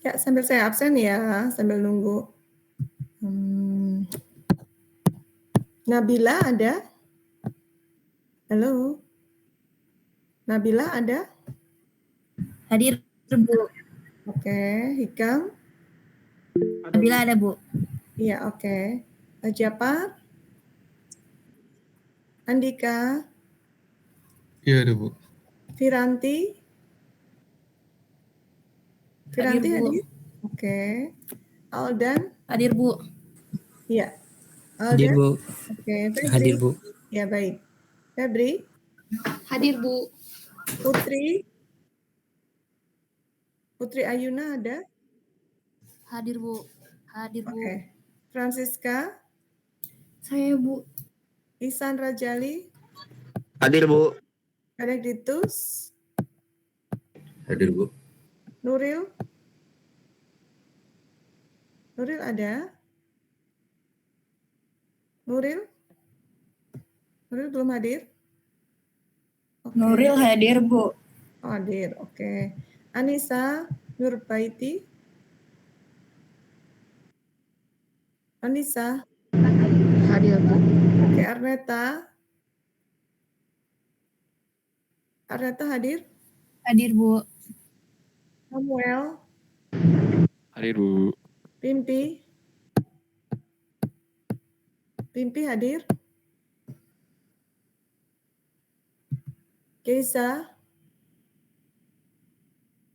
Ya, sambil saya absen ya, sambil nunggu. Nabila ada? Halo? Nabila ada? Hadir, Bu. Oke, Hikam? Nabila ada, Bu. Iya, oke. Japar? Andika? Iya ada, Bu. Firanti? Firanti hadir? Oke. Aldan? Hadir, Bu. Iya. Hadir, Aldan? Bu. Oke, Febri? Hadir, Bu. Ya, baik. Febri? Hadir, Bu. Putri? Putri Ayuna ada? Hadir, Bu. Hadir, Bu. Oke. Francisca? Saya, Bu. Ihsan Rajali? Hadir, Bu. Benedictus? Hadir, Bu. Nuril? Nuril ada? Nuril? Nuril belum hadir? Oke. Nuril hadir, Bu. Oh, hadir, oke. Anissa Nurbaiti? Anissa? Hadir, Bu. Oke, Arneta? Arneta hadir? Hadir, Bu. Samuel? Hadir, Bu. Pimpi? Pimpi hadir? Keisa?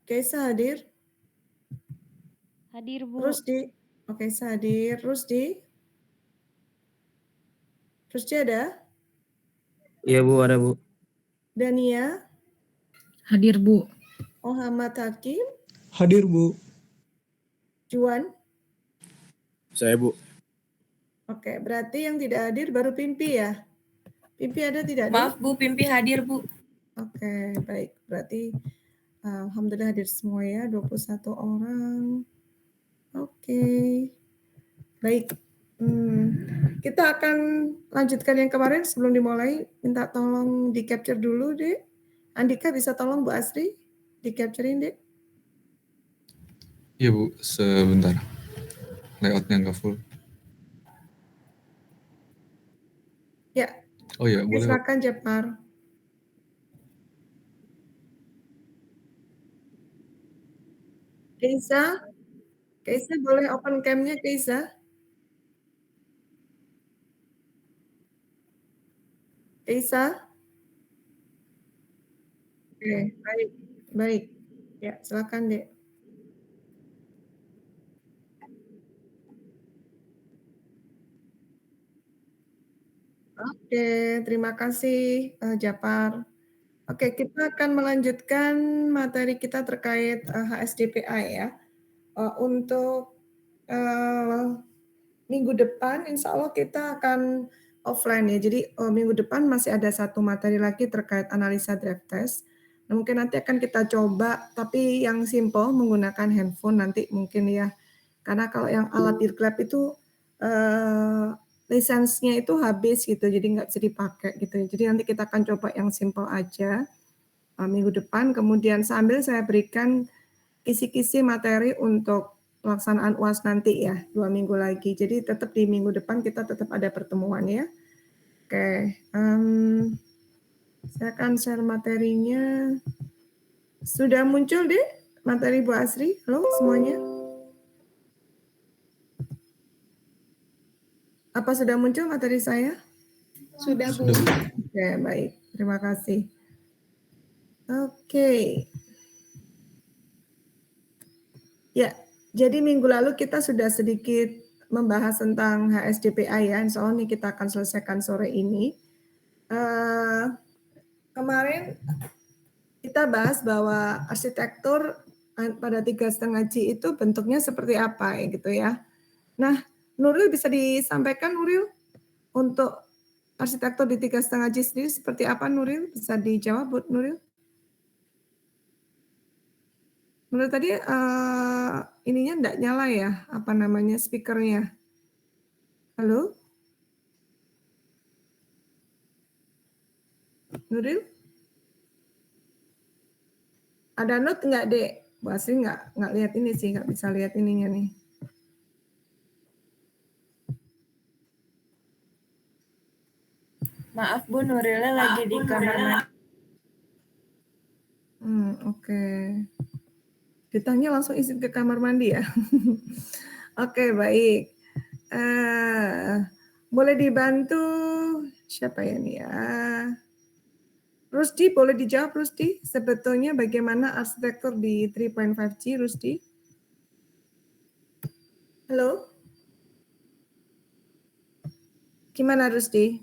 Keisa hadir? Hadir, Bu. Rusdi? Oke, Keisa hadir. Rusdi? Rusdi ada? Iya, Bu, ada, Bu. Dania? Hadir, Bu. Muhammad Hakim? Hadir, Bu. Juan? Saya, Bu. Oke, berarti yang tidak hadir baru Pimpi ya? Pimpi ada tidak? Maaf, Bu. Pimpi hadir, Bu. Oke, baik. Berarti alhamdulillah hadir semua ya, 21 orang. Oke. Baik. Kita akan lanjutkan yang kemarin sebelum dimulai. Minta tolong di-capture dulu, Dek. Andika bisa tolong Bu Asri di-capturein, Dek? Iya, Bu. Sebentar. Layoutnya nggak full. Ya. Oh iya, Oke, boleh, Bu. silakan Japar. Keisa? Keisa boleh open cam-nya, Keisa? Keisa? Oke, baik. Baik. Ya, silakan, Dek. Oke, terima kasih Japar. Oke, kita akan melanjutkan materi kita terkait HSDPA ya. Untuk minggu depan, insya Allah kita akan offline ya. Jadi minggu depan masih ada satu materi lagi terkait analisa draft test. Nah, mungkin nanti akan kita coba, tapi yang simple menggunakan handphone nanti mungkin ya. Karena kalau yang alat earclap itu lisensinya itu habis gitu, jadi nggak bisa dipakai gitu. Jadi nanti kita akan coba yang simple aja minggu depan. Kemudian sambil saya berikan kisi-kisi materi untuk pelaksanaan UAS nanti ya, 2 minggu lagi. Jadi tetap di minggu depan kita tetap ada pertemuan ya. Oke, saya akan share materinya. Sudah muncul deh materi Bu Asri? Halo semuanya. Apa sudah muncul materi saya? Sudah, Bu. Oke, baik. Terima kasih. Oke. Ya, jadi minggu lalu kita sudah sedikit membahas tentang HSDPA ya. Insya Allah ini kita akan selesaikan sore ini. Kemarin kita bahas bahwa arsitektur pada 3,5G itu bentuknya seperti apa ya gitu ya. Nah, Nuril bisa disampaikan Nuril untuk arsitektur di 3,5G sendiri seperti apa Nuril? Bisa dijawab Bu Nuril? Nuril tadi ininya enggak nyala ya, apa namanya speakernya? Halo? Nuril? Ada note enggak, Dek? Bu Asri nggak lihat ini sih, nggak bisa lihat ininya nih. Maaf Bu, Nurila lagi di kamar mandi. Oke. Ditanya langsung izin ke kamar mandi ya. Oke, baik. Boleh dibantu siapa ya nih ya? Rusdi, boleh dijawab Rusdi? Sebetulnya bagaimana arsitektur di 3.5G, Rusdi? Halo? Gimana Rusdi?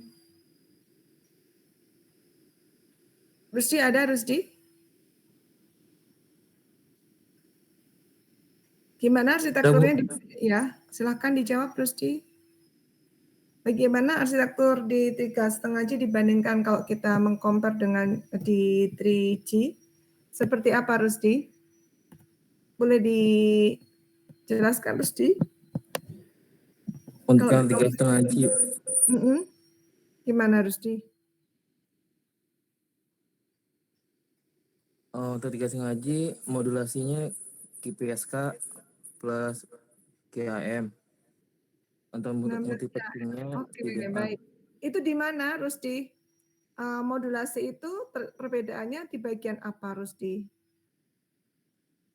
Rusdi ada Rusdi? Gimana arsitekturnya? Ya, silahkan dijawab Rusdi. Bagaimana arsitektur di 3,5G dibandingkan kalau kita mengcompare dengan di 3G? Seperti apa Rusdi? Boleh dijelaskan Rusdi? Untuk yang 3,5G. Gimana Rusdi? Untuk 3,5G modulasinya QPSK plus QAM. Untuk multiplexingnya Oke, tidak. baik. Itu di mana Rusdi? Modulasi itu perbedaannya di bagian apa Rusdi?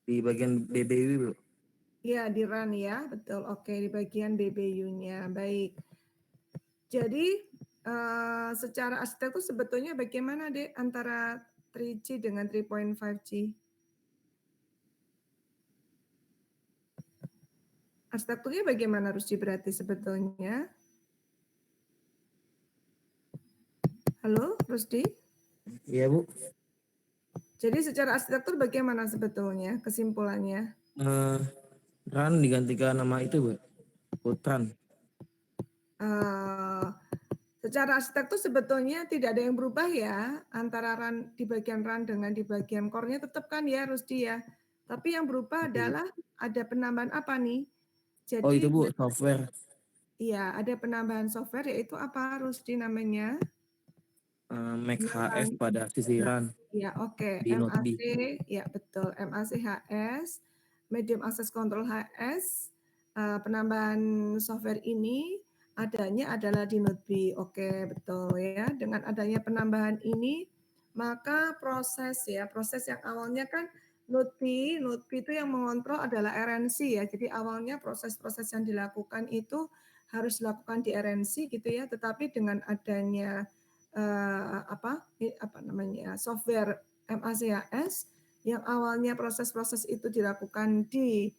Di bagian BBU, Bu. Ya, di RAN ya, betul. Oke, di bagian BBU-nya. Baik. Jadi, secara arsitektur sebetulnya bagaimana, Dek, antara 3G dengan 3.5G? Arsitekturnya bagaimana, Rusdi, berarti sebetulnya? Halo, Rusdi? Iya, Bu. Jadi secara arsitektur bagaimana sebetulnya kesimpulannya? RAN digantikan nama itu, Bu. Putran. Secara arsitektur sebetulnya tidak ada yang berubah ya antara RAN di bagian RAN dengan di bagian core-nya tetap kan ya Rusdi ya. Tapi yang berubah adalah ada penambahan apa nih? Jadi, itu Bu, software. Iya, ada penambahan software yaitu apa Rusdi namanya? Mac HS pada sisi RAN. Ya, oke. Di Note B. MAC, ya betul. MAC HS, Medium Access Control HS. Penambahan software ini adanya adalah di Note B. Oke, betul ya. Dengan adanya penambahan ini, maka proses yang awalnya kan Note B itu yang mengontrol adalah RNC ya. Jadi awalnya proses-proses yang dilakukan itu harus dilakukan di RNC gitu ya. Tetapi dengan adanya software MACHS yang awalnya proses-proses itu dilakukan di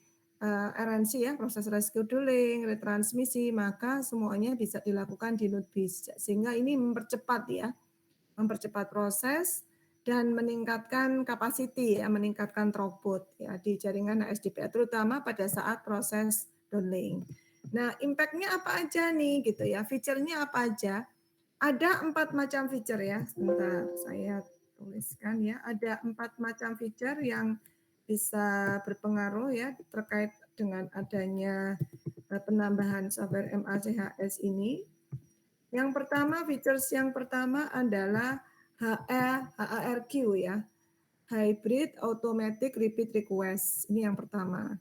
RNC ya, proses rescheduling, retransmisi, maka semuanya bisa dilakukan di Note B sehingga ini mempercepat proses dan meningkatkan capacity ya, meningkatkan throughput ya di jaringan HSDPA terutama pada saat proses downlink. Nah, impact-nya apa aja nih gitu ya, feature-nya apa aja? Ada 4 macam feature ya. Sebentar, saya tuliskan ya. Ada 4 macam feature yang bisa berpengaruh ya terkait dengan adanya penambahan software MACHS ini. Yang pertama, features yang pertama adalah HARQ ya. Hybrid Automatic Repeat Request. Ini yang pertama.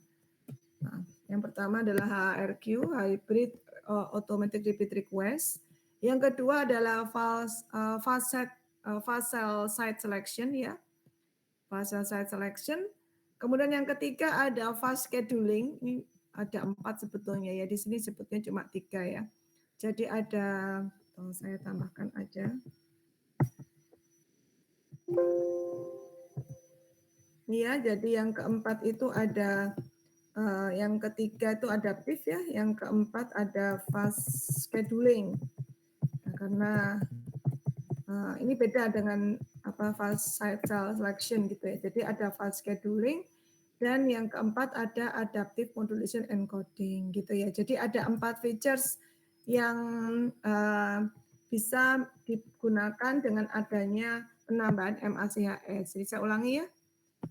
Nah, yang pertama adalah HARQ, Hybrid Automatic Repeat Request. Yang kedua adalah fast site selection ya. Fast site selection. Kemudian yang ketiga ada fast scheduling. Ini ada 4 sebetulnya ya. Di sini sebetulnya cuma 3 ya. Jadi ada, saya tambahkan aja. Ya, jadi yang keempat itu ada, yang ketiga itu adaptif ya. Yang keempat ada fast scheduling. Nah, karena ini beda dengan fast site selection gitu ya. Jadi ada fast scheduling dan yang keempat ada adaptive modulation encoding gitu ya. Jadi ada 4 features yang bisa digunakan dengan adanya penambahan MACHS. Jadi saya ulangi ya.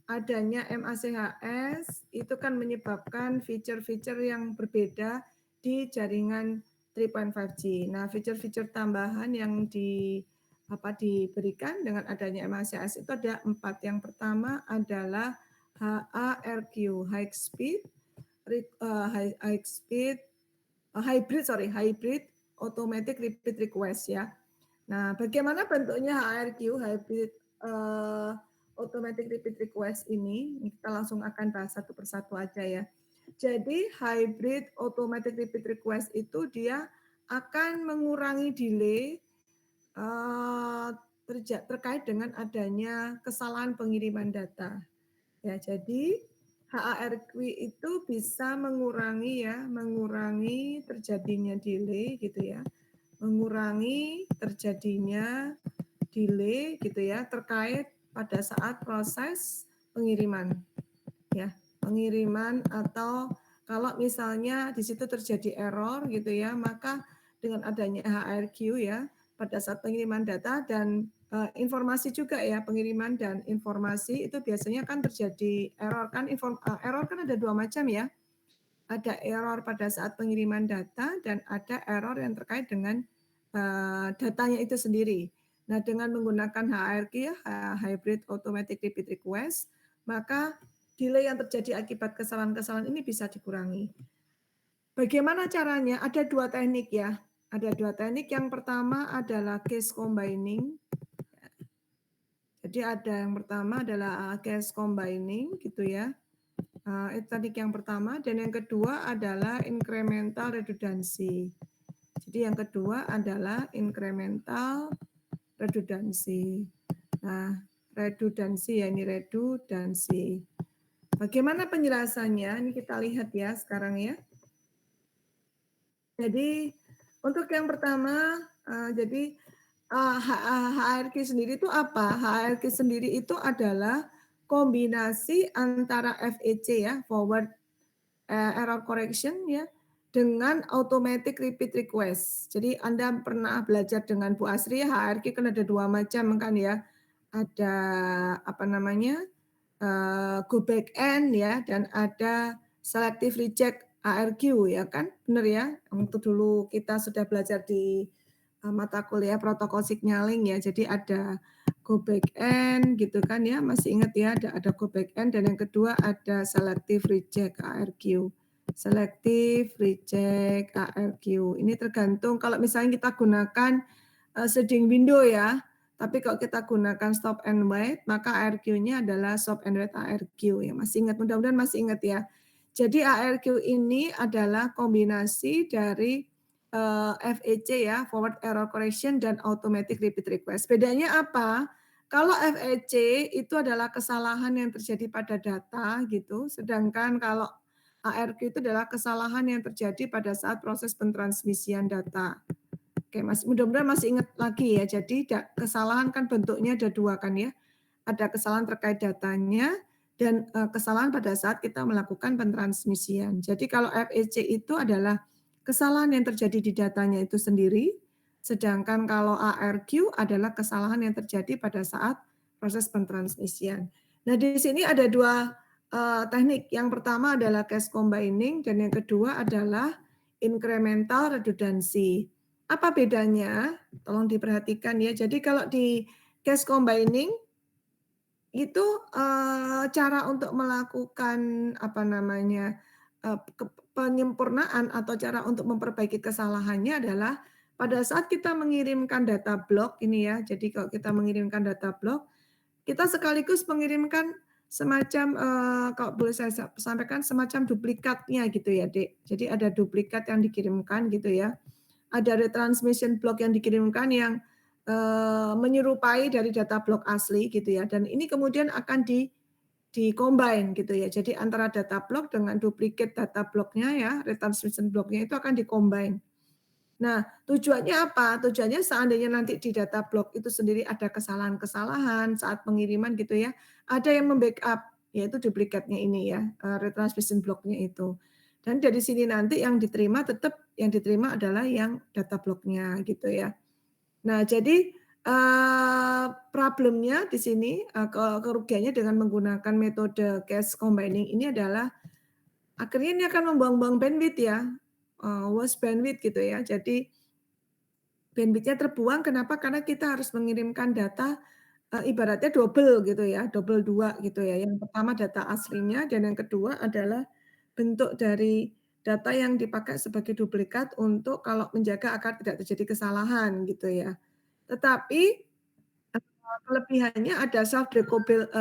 Adanya MACHS itu kan menyebabkan feature-feature yang berbeda di jaringan 3.5G. Nah, feature-feature tambahan yang diberikan dengan adanya MACHS itu ada 4. Yang pertama adalah HARQ, hybrid automatic repeat request ya. Nah, bagaimana bentuknya HARQ, hybrid automatic repeat request ini? Kita langsung akan bahas satu persatu aja ya. Jadi hybrid automatic repeat request itu dia akan mengurangi delay terkait dengan adanya kesalahan pengiriman data. Ya, jadi HARQ itu bisa mengurangi terjadinya delay gitu ya. Mengurangi terjadinya delay gitu ya terkait pada saat proses pengiriman. Ya, pengiriman atau kalau misalnya di situ terjadi error gitu ya, maka dengan adanya HARQ ya pada saat pengiriman data dan informasi juga ya, pengiriman dan informasi itu biasanya kan terjadi error kan. Error kan ada dua macam ya. Ada error pada saat pengiriman data dan ada error yang terkait dengan datanya itu sendiri. Nah, dengan menggunakan HARQ ya, Hybrid Automatic Repeat Request, maka delay yang terjadi akibat kesalahan-kesalahan ini bisa dikurangi. Bagaimana caranya? Ada dua teknik ya. Ada dua teknik. Yang pertama adalah case combining. Jadi ada yang pertama adalah case combining gitu ya. Itu teknik yang pertama. Dan yang kedua adalah incremental redundancy. Jadi yang kedua adalah incremental redundancy. Nah, redundancy ya, ini redundancy. Bagaimana penjelasannya? Ini kita lihat ya sekarang ya. Jadi untuk yang pertama, jadi HARQ sendiri itu apa? HARQ sendiri itu adalah kombinasi antara FEC ya, forward error correction ya, dengan automatic repeat request. Jadi Anda pernah belajar dengan Bu Asri ya, HARQ kan ada dua macam kan ya. Ada apa namanya? Go back end ya, dan ada selective reject ARQ ya kan, benar ya. Untuk dulu kita sudah belajar di mata kuliah protokol signaling ya. Jadi ada go back end gitu kan ya, masih ingat ya, ada go back end dan yang kedua ada selective reject ARQ. Selective reject ARQ. Ini tergantung kalau misalnya kita gunakan shading window ya. Tapi kalau kita gunakan stop and wait, maka ARQ-nya adalah stop and wait ARQ ya. Masih ingat, mudah-mudahan masih ingat ya. Jadi ARQ ini adalah kombinasi dari FEC ya, forward error correction dan automatic repeat request. Bedanya apa? Kalau FEC itu adalah kesalahan yang terjadi pada data gitu, sedangkan kalau ARQ itu adalah kesalahan yang terjadi pada saat proses pentransmisian data. Oke, mudah-mudahan masih ingat lagi ya. Jadi kesalahan kan bentuknya ada dua kan ya. Ada kesalahan terkait datanya dan kesalahan pada saat kita melakukan pentransmisian. Jadi kalau FEC itu adalah kesalahan yang terjadi di datanya itu sendiri, sedangkan kalau ARQ adalah kesalahan yang terjadi pada saat proses pentransmisian. Nah, di sini ada dua teknik. Yang pertama adalah case combining dan yang kedua adalah incremental redundancy. Apa bedanya? Tolong diperhatikan ya. Jadi kalau di case combining itu cara untuk melakukan apa namanya penyempurnaan atau cara untuk memperbaiki kesalahannya adalah pada saat kita mengirimkan data blok ini ya. Jadi kalau kita mengirimkan data blok, kita sekaligus mengirimkan semacam kalau boleh saya sampaikan semacam duplikatnya gitu ya, Dek. Jadi ada duplikat yang dikirimkan gitu ya. Ada retransmission block yang dikirimkan yang menyerupai dari data blok asli gitu ya, dan ini kemudian akan di-combine gitu ya. Jadi antara data blok dengan duplikat data bloknya ya, retransmission blocknya itu akan di-combine. Nah, tujuannya apa? Tujuannya seandainya nanti di data blok itu sendiri ada kesalahan-kesalahan saat pengiriman gitu ya, ada yang membackup yaitu duplikatnya ini ya, retransmission blocknya itu. Dan dari sini nanti yang diterima adalah yang data blocknya gitu ya. Nah, jadi problemnya di sini kerugiannya dengan menggunakan metode case combining ini adalah akhirnya ini akan membuang-buang bandwidth ya, waste bandwidth gitu ya. Jadi bandwidthnya terbuang, kenapa? Karena kita harus mengirimkan data ibaratnya double gitu ya, double 2 gitu ya. Yang pertama data aslinya dan yang kedua adalah bentuk dari data yang dipakai sebagai duplikat untuk kalau menjaga agar tidak terjadi kesalahan gitu ya. Tetapi kelebihannya ada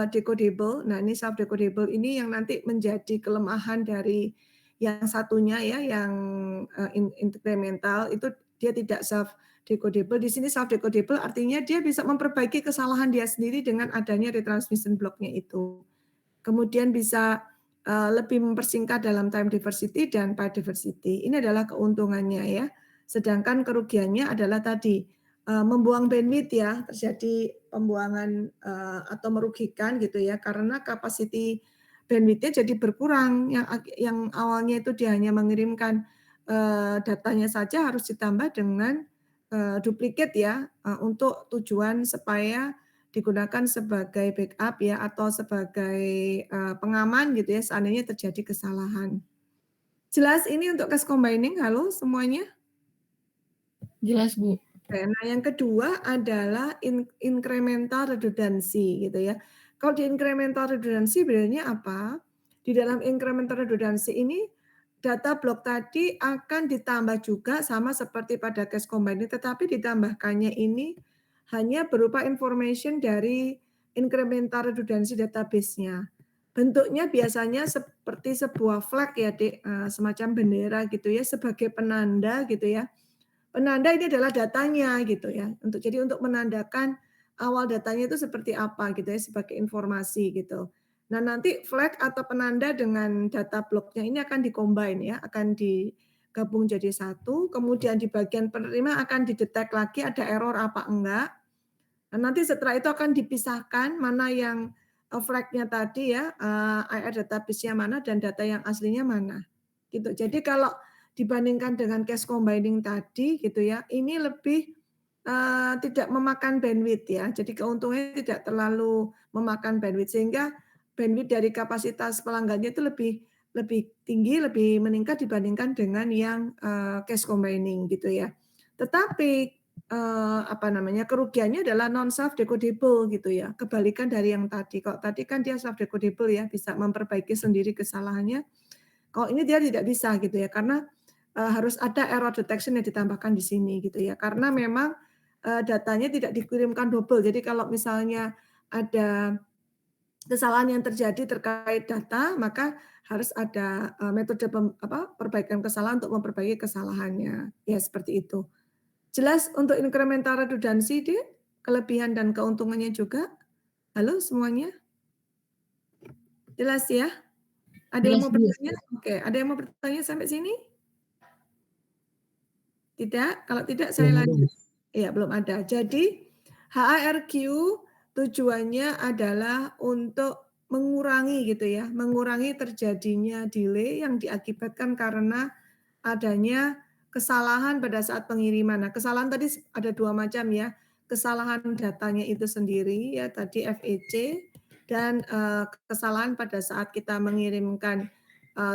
decodable. Nah, ini self decodable ini yang nanti menjadi kelemahan dari yang satunya ya, yang incremental itu dia tidak self decodable. Di sini self decodable artinya dia bisa memperbaiki kesalahan dia sendiri dengan adanya retransmission block-nya itu. Kemudian bisa lebih mempersingkat dalam time diversity dan path diversity. Ini adalah keuntungannya ya. Sedangkan kerugiannya adalah tadi membuang bandwidth ya, terjadi pembuangan atau merugikan gitu ya, karena capacity bandwidth-nya jadi berkurang. Yang awalnya itu dia hanya mengirimkan datanya saja harus ditambah dengan duplikat ya, untuk tujuan supaya digunakan sebagai backup ya atau sebagai pengaman gitu ya seandainya terjadi kesalahan. Jelas ini untuk case combining? Halo semuanya? Jelas, Bu. Oke, nah yang kedua adalah incremental redundancy gitu ya. Kalau di incremental redundancy bedanya apa? Di dalam incremental redundancy ini data block tadi akan ditambah juga sama seperti pada case combining, tetapi ditambahkannya ini hanya berupa information dari incremental redundancy database-nya. Bentuknya biasanya seperti sebuah flag ya, Dek, semacam bendera gitu ya, sebagai penanda gitu ya. Penanda ini adalah datanya gitu ya. Jadi untuk menandakan awal datanya itu seperti apa gitu ya, sebagai informasi gitu. Nah, nanti flag atau penanda dengan data block-nya ini akan di-combine ya, akan digabung jadi satu, kemudian di bagian penerima akan didetek lagi ada error apa enggak. Nah, nanti setelah itu akan dipisahkan mana yang flag-nya tadi ya, IR database-nya mana dan data yang aslinya mana. Gitu. Jadi kalau dibandingkan dengan case combining tadi gitu ya, ini lebih tidak memakan bandwidth ya. Jadi keuntungannya tidak terlalu memakan bandwidth sehingga bandwidth dari kapasitas pelanggannya itu lebih tinggi, lebih meningkat dibandingkan dengan yang case combining gitu ya. Tetapi kerugiannya adalah non self decodable gitu ya. Kebalikan dari yang tadi. Kalau tadi kan dia self decodable ya, bisa memperbaiki sendiri kesalahannya. Kalau ini dia tidak bisa gitu ya, karena harus ada error detection yang ditambahkan di sini gitu ya. Karena memang datanya tidak dikirimkan double. Jadi kalau misalnya ada kesalahan yang terjadi terkait data, maka harus ada metode perbaikan kesalahan untuk memperbaiki kesalahannya. Ya seperti itu. Jelas untuk incremental redundancy dia kelebihan dan keuntungannya juga. Halo semuanya? Jelas ya? Ada yang mau bertanya? Oke, ada yang mau bertanya sampai sini? Tidak? Kalau tidak saya lanjut. Iya, belum ada. Jadi HARQ tujuannya adalah untuk mengurangi gitu ya, mengurangi terjadinya delay yang diakibatkan karena adanya kesalahan pada saat pengiriman. Nah, kesalahan tadi ada dua macam ya. Kesalahan datanya itu sendiri ya tadi FEC dan kesalahan pada saat kita mengirimkan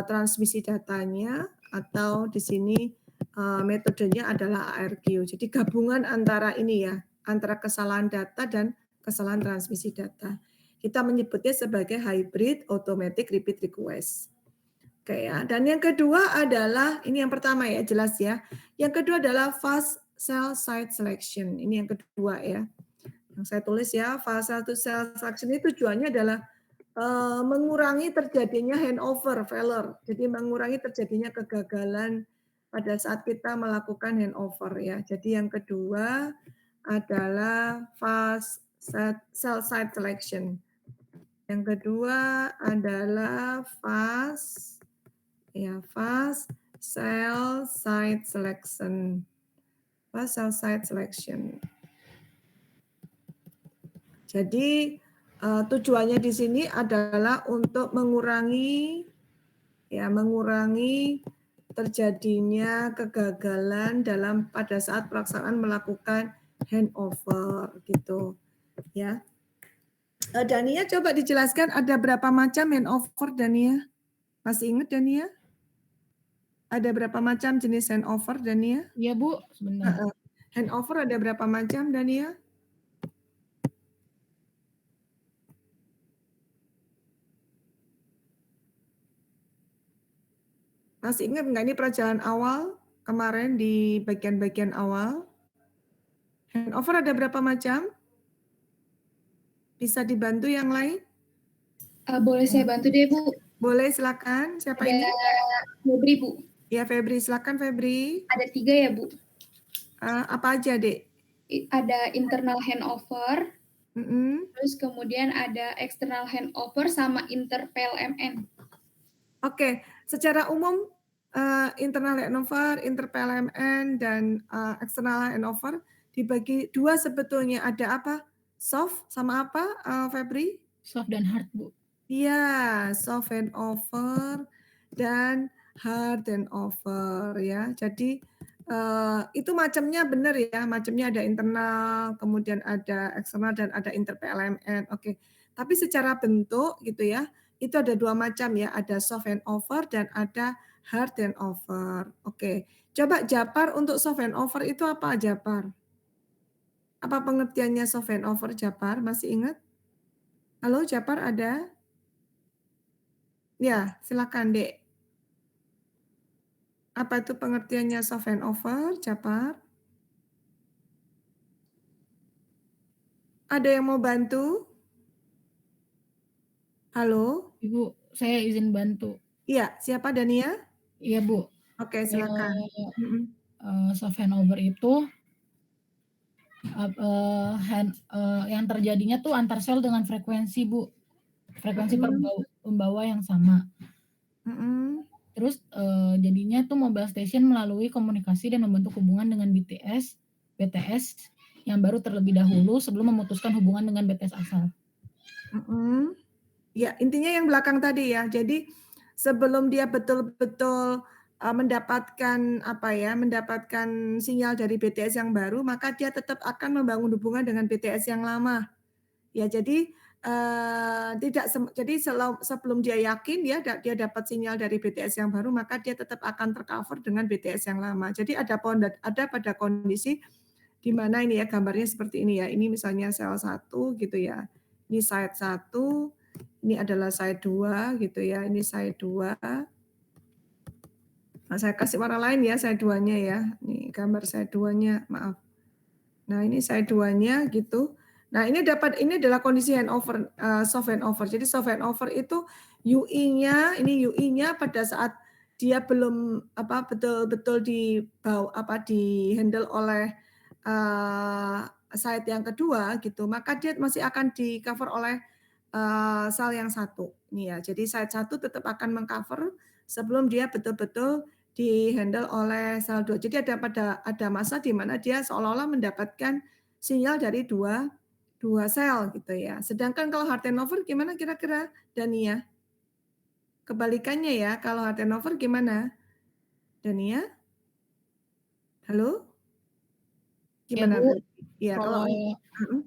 transmisi datanya atau di sini metodenya adalah ARQ. Jadi gabungan antara ini ya, antara kesalahan data dan kesalahan transmisi data. Kita menyebutnya sebagai hybrid automatic repeat request. Oke ya. Dan yang kedua adalah ini yang pertama ya, jelas ya. Yang kedua adalah fast cell site selection. Ini yang kedua ya. Yang saya tulis ya, fast cell selection itu tujuannya adalah mengurangi terjadinya handover failure. Jadi mengurangi terjadinya kegagalan pada saat kita melakukan handover ya. Jadi yang kedua adalah fast cell site selection. Yang kedua adalah fast cell site selection. Fast cell site selection. Jadi tujuannya di sini adalah untuk mengurangi terjadinya kegagalan pada saat pelaksanaan melakukan handover gitu ya. Dania coba dijelaskan ada berapa macam handover Dania? Masih ingat Dania? Ada berapa macam jenis handover Dania? Iya, Bu, sebentar. Handover ada berapa macam Dania? Masih ingat nggak ini pelajaran awal kemarin di bagian-bagian awal? Handover ada berapa macam? Bisa dibantu yang lain? Boleh saya bantu deh, Bu? Boleh, silakan. Siapa Ada ini? Febri, Bu. Ya, Febri. Silakan, Febri. Ada 3 ya, Bu? Apa aja, Dek? Ada internal handover, Mm-mm. terus kemudian ada external handover sama inter-PLMN. Oke, secara umum internal handover, inter-PLMN, dan external handover dibagi 2 sebetulnya. Ada apa? Soft sama apa, Febri? Soft dan hard, Bu. Iya, soft handover dan hard handover ya. Jadi itu macamnya benar ya, macamnya ada internal, kemudian ada eksternal dan ada inter-PLMN. Oke. Tapi secara bentuk gitu ya, itu ada 2 macam ya, ada soft handover dan ada hard handover. Oke. Coba Japar untuk soft handover itu apa, Japar? Apa pengertiannya soft handover, Japar? Masih ingat? Halo, Japar ada? Ya, silakan, Dek. Apa itu pengertiannya soft handover, Japar? Ada yang mau bantu? Halo? Ibu, saya izin bantu. Iya, siapa, Dania? Iya, Bu. Oke, silakan. Mm-mm. Soft handover itu yang terjadinya tuh antar sel dengan frekuensi, Bu. Frekuensi pembawa yang sama. Mm-mm. Terus jadinya tuh mobile station melalui komunikasi dan membentuk hubungan dengan BTS yang baru terlebih dahulu sebelum memutuskan hubungan dengan BTS asal. Mm-mm. Ya, intinya yang belakang tadi ya. Jadi sebelum dia betul-betul mendapatkan sinyal dari BTS yang baru, maka dia tetap akan membangun hubungan dengan BTS yang lama. Ya, jadi sebelum dia yakin dia dapat sinyal dari BTS yang baru, maka dia tetap akan tercover dengan BTS yang lama. Jadi ada pada kondisi di mana ini ya gambarnya seperti ini ya. Ini misalnya sel 1 gitu ya. Ini site 1, ini adalah site 2 gitu ya. Ini site 2. Nah, saya kasih warna lain ya site 2-nya ya. Ini gambar site 2-nya, maaf. Nah, ini site 2-nya gitu. Nah, ini adalah kondisi handover, soft handover. Jadi soft handover itu UI-nya pada saat dia belum betul-betul di-handle oleh site yang kedua gitu, maka dia masih akan di-cover oleh sel yang satu. Ini ya. Jadi site 1 tetap akan mengcover sebelum dia betul-betul di-handle oleh sel 2. Jadi ada masa di mana dia seolah-olah mendapatkan sinyal dari dua sel gitu ya. Sedangkan kalau hard handover gimana kira-kira, Dania? Kebalikannya ya, kalau hard handover gimana? Dania? Halo? Gimana? Ya, Bu. Ya, Kalau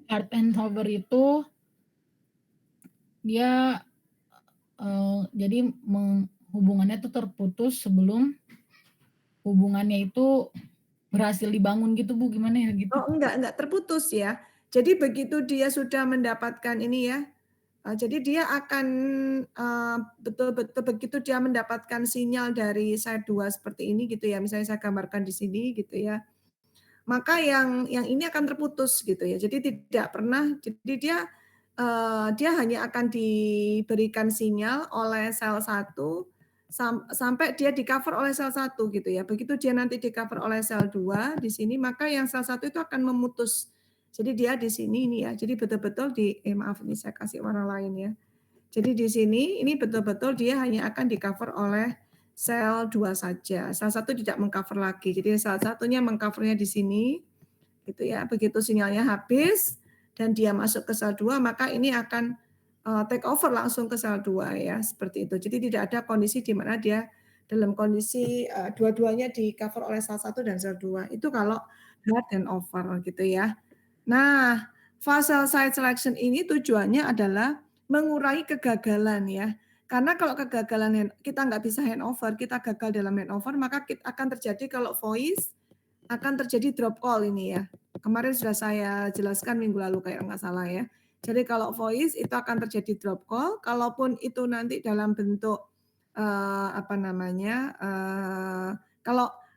hard handover itu dia jadi hubungannya tuh terputus sebelum hubungannya itu berhasil dibangun gitu, Bu. Gimana ya gitu? Oh, enggak terputus ya. Jadi begitu dia sudah mendapatkan ini ya, jadi dia akan betul-betul begitu dia mendapatkan sinyal dari site 2 seperti ini gitu ya, misalnya saya gambarkan di sini gitu ya, maka yang ini akan terputus gitu ya. Jadi tidak pernah, jadi dia hanya akan diberikan sinyal oleh sel 1 sampai dia di-cover oleh sel 1 gitu ya. Begitu dia nanti di-cover oleh sel 2 di sini, maka yang sel 1 itu akan memutus. Jadi dia di sini ini ya. Jadi betul-betul maaf ini saya kasih warna lain ya. Jadi di sini ini betul-betul dia hanya akan di-cover oleh sel 2 saja. Sel 1 tidak meng-cover lagi. Jadi sel satunya meng-covernya di sini gitu ya. Begitu sinyalnya habis dan dia masuk ke sel 2, maka ini akan take over langsung ke sel 2 ya, seperti itu. Jadi tidak ada kondisi di mana dia dalam kondisi dua-duanya di-cover oleh sel 1 dan sel 2. Itu kalau hard handover gitu ya. Nah, fase site selection ini tujuannya adalah mengurangi kegagalan ya. Karena kalau kegagalan kita nggak bisa handover, kita gagal dalam handover, maka akan terjadi kalau voice akan terjadi drop call ini ya. Kemarin sudah saya jelaskan minggu lalu kayak nggak salah ya. Jadi kalau voice itu akan terjadi drop call, kalaupun itu nanti dalam bentuk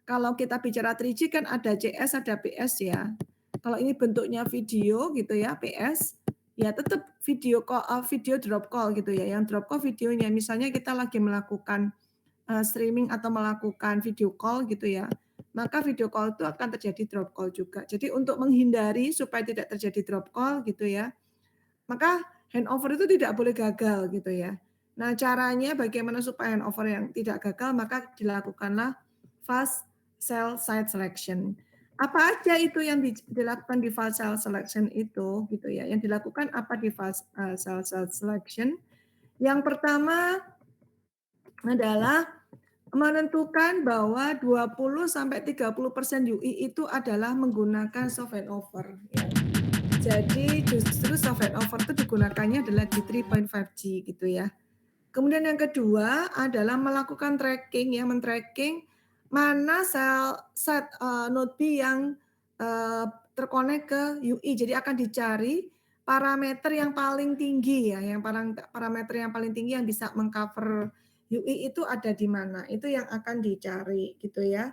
kalau kita bicara 3G kan ada CS, ada PS ya. Kalau ini bentuknya video gitu ya, PS, ya tetap video drop call gitu ya. Yang drop call videonya, misalnya kita lagi melakukan streaming atau melakukan video call gitu ya, maka video call itu akan terjadi drop call juga. Jadi untuk menghindari supaya tidak terjadi drop call gitu ya, maka handover itu tidak boleh gagal gitu ya. Nah, caranya bagaimana supaya handover yang tidak gagal, maka dilakukanlah fast cell site selection. Apa aja itu yang dilakukan di fast cell selection itu gitu ya. Yang dilakukan apa di fast cell selection? Yang pertama adalah menentukan bahwa 20-30% UI itu adalah menggunakan soft handover. Ya. Jadi justru soft handover itu digunakannya adalah di 3.5G gitu ya. Kemudian yang kedua adalah melakukan tracking ya, men-tracking mana set node B yang terkonek ke UI. Jadi akan dicari parameter yang paling tinggi ya, parameter yang paling tinggi yang bisa mengcover UI itu ada di mana. Itu yang akan dicari gitu ya.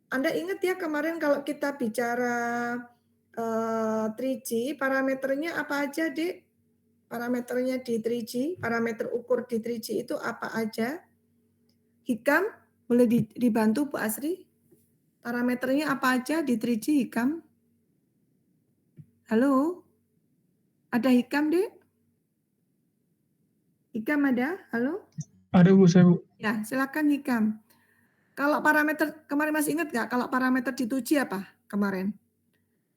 Anda ingat ya kemarin kalau kita bicara 3G, parameternya apa aja, Dek? Parameternya di 3G, parameter ukur di 3G itu apa aja? Hikam, boleh dibantu Bu Asri? Parameternya apa aja di 3G, Hikam? Halo? Ada Hikam, Dek? Hikam ada? Halo? Ada Bu, saya Bu. Ya, silakan Hikam. Kalau parameter, kemarin masih ingat nggak? Kalau parameter di 2G apa kemarin?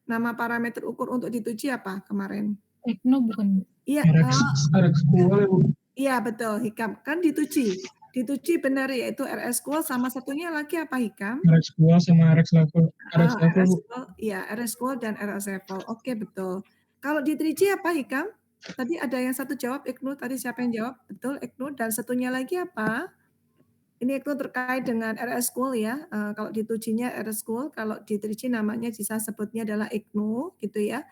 Nama parameter ukur untuk di 2G apa kemarin? ECNO bukan, Bu? Iya, RxQL ya Bu. iya betul Hikam. Kan di 2G. Di 2G benar yaitu RSQL sama satunya lagi apa Hikam? RxQL sama RxLevel. RxLevel Bu. Iya, RSQL dan RSLevel. Oke, betul. Kalau di 3G apa Hikam? Tadi ada yang satu jawab, IKNU. Tadi siapa yang jawab? Betul, IKNU. Dan satunya lagi apa? Ini IKNU terkait dengan RSQL ya. Kalau di 2G-nya RSQL, kalau di 3G namanya bisa sebutnya adalah IKNU gitu ya.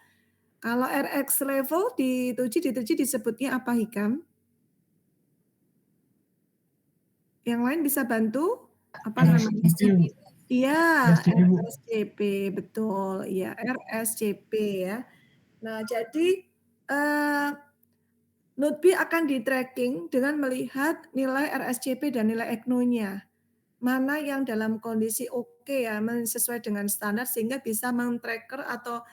Kalau RxLevel di 3G disebutnya apa Hikam? Yang lain bisa bantu? Apa namanya? Iya, RSCP, betul. Iya, RSCP ya. Nah, jadi node B akan di-tracking dengan melihat nilai RSCP dan nilai ECNO-nya. Mana yang dalam kondisi oke ya, sesuai dengan standar sehingga bisa men-tracker atau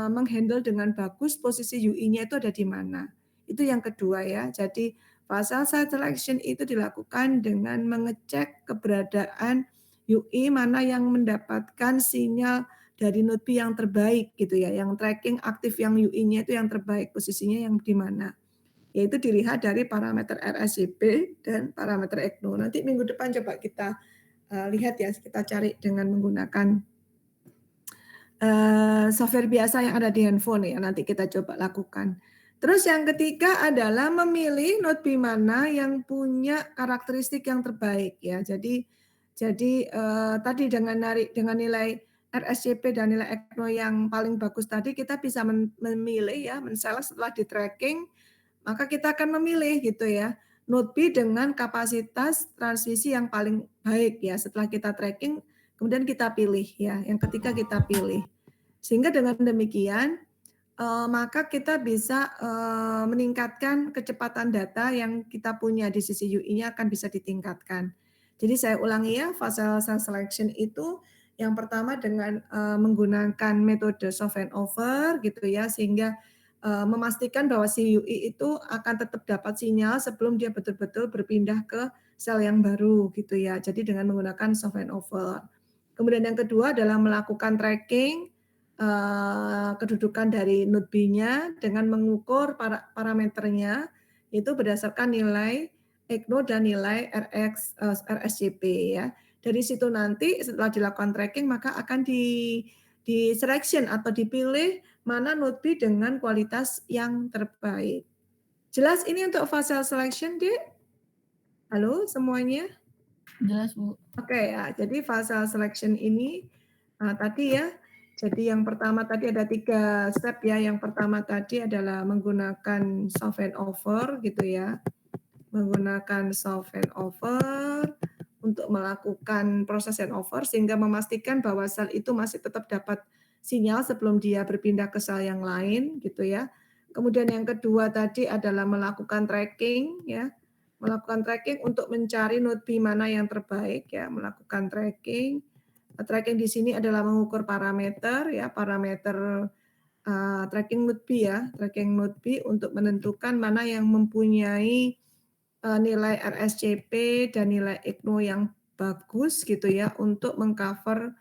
menghandle dengan bagus posisi UI-nya itu ada di mana. Itu yang kedua ya. Jadi fase site selection itu dilakukan dengan mengecek keberadaan UI mana yang mendapatkan sinyal dari node B yang terbaik gitu ya, yang tracking aktif yang UI-nya itu yang terbaik, posisinya yang di mana. Yaitu dilihat dari parameter RSCP dan parameter ECNO. Nanti minggu depan coba kita lihat ya, kita cari dengan menggunakan software biasa yang ada di handphone ya, nanti kita coba lakukan. Terus yang ketiga adalah memilih node B mana yang punya karakteristik yang terbaik ya. Jadi tadi dengan nilai RSCP dan nilai ECNO yang paling bagus tadi kita bisa memilih ya, men-select setelah di tracking, maka kita akan memilih gitu ya, node B dengan kapasitas transmisi yang paling baik ya. Setelah kita tracking, kemudian kita pilih ya, yang ketiga kita pilih. Sehingga dengan demikian, maka kita bisa meningkatkan kecepatan data yang kita punya di sisi UI-nya akan bisa ditingkatkan. Jadi saya ulangi ya, fase cell selection itu yang pertama dengan menggunakan metode soft handover gitu ya, sehingga memastikan bahwa si UI itu akan tetap dapat sinyal sebelum dia betul-betul berpindah ke sel yang baru gitu ya. Jadi dengan menggunakan soft handover. Kemudian yang kedua adalah melakukan tracking kedudukan dari node B-nya dengan mengukur parameternya itu berdasarkan nilai ECNO dan nilai RSCP ya. Dari situ nanti setelah dilakukan tracking maka akan di selection atau dipilih mana node B dengan kualitas yang terbaik. Jelas ini untuk fase selection, Dek? Halo semuanya? Jelas, Bu. Oke ya, jadi fase selection ini tadi ya. Jadi yang pertama tadi ada 3 step ya. Yang pertama tadi adalah menggunakan soft handover gitu ya. menggunakan soft handover untuk melakukan proses handover sehingga memastikan bahwa sel itu masih tetap dapat sinyal sebelum dia berpindah ke sel yang lain gitu ya. Kemudian yang kedua tadi adalah melakukan tracking ya. Melakukan tracking untuk mencari node B mana yang terbaik ya, melakukan tracking. Tracking di sini adalah mengukur parameter ya, parameter tracking node B ya, tracking node B untuk menentukan mana yang mempunyai nilai RSCP dan nilai IGNO yang bagus gitu ya untuk mengcover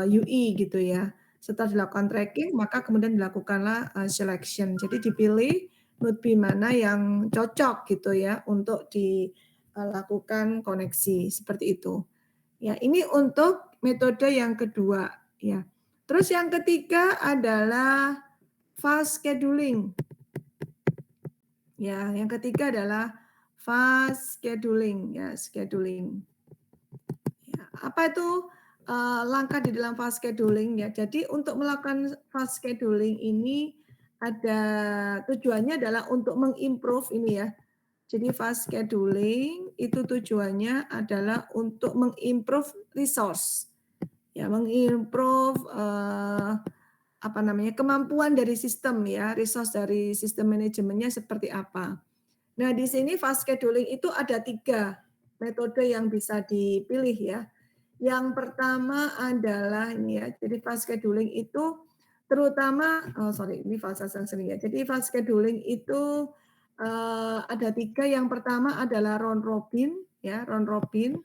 UI gitu ya. Setelah dilakukan tracking maka kemudian dilakukanlah selection. Jadi dipilih node B mana yang cocok gitu ya untuk dilakukan koneksi seperti itu. Ya, ini untuk metode yang kedua ya. Terus yang ketiga adalah fast scheduling. Ya, yang ketiga adalah fast scheduling ya, scheduling. Ya, apa itu langkah di dalam fast scheduling ya? Jadi untuk melakukan fast scheduling ini ada tujuannya adalah untuk mengimprove ini ya. Jadi fast scheduling itu tujuannya adalah untuk mengimprove resource. Ya, mengimprove kemampuan dari sistem ya, resource dari sistem manajemennya seperti apa. Nah, di sini fast scheduling itu ada 3 metode yang bisa dipilih ya. Yang pertama adalah ini ya, jadi fast scheduling itu terutama, ini fase sering ya. Jadi fast scheduling itu ada 3. Yang pertama adalah round robin ya, round robin.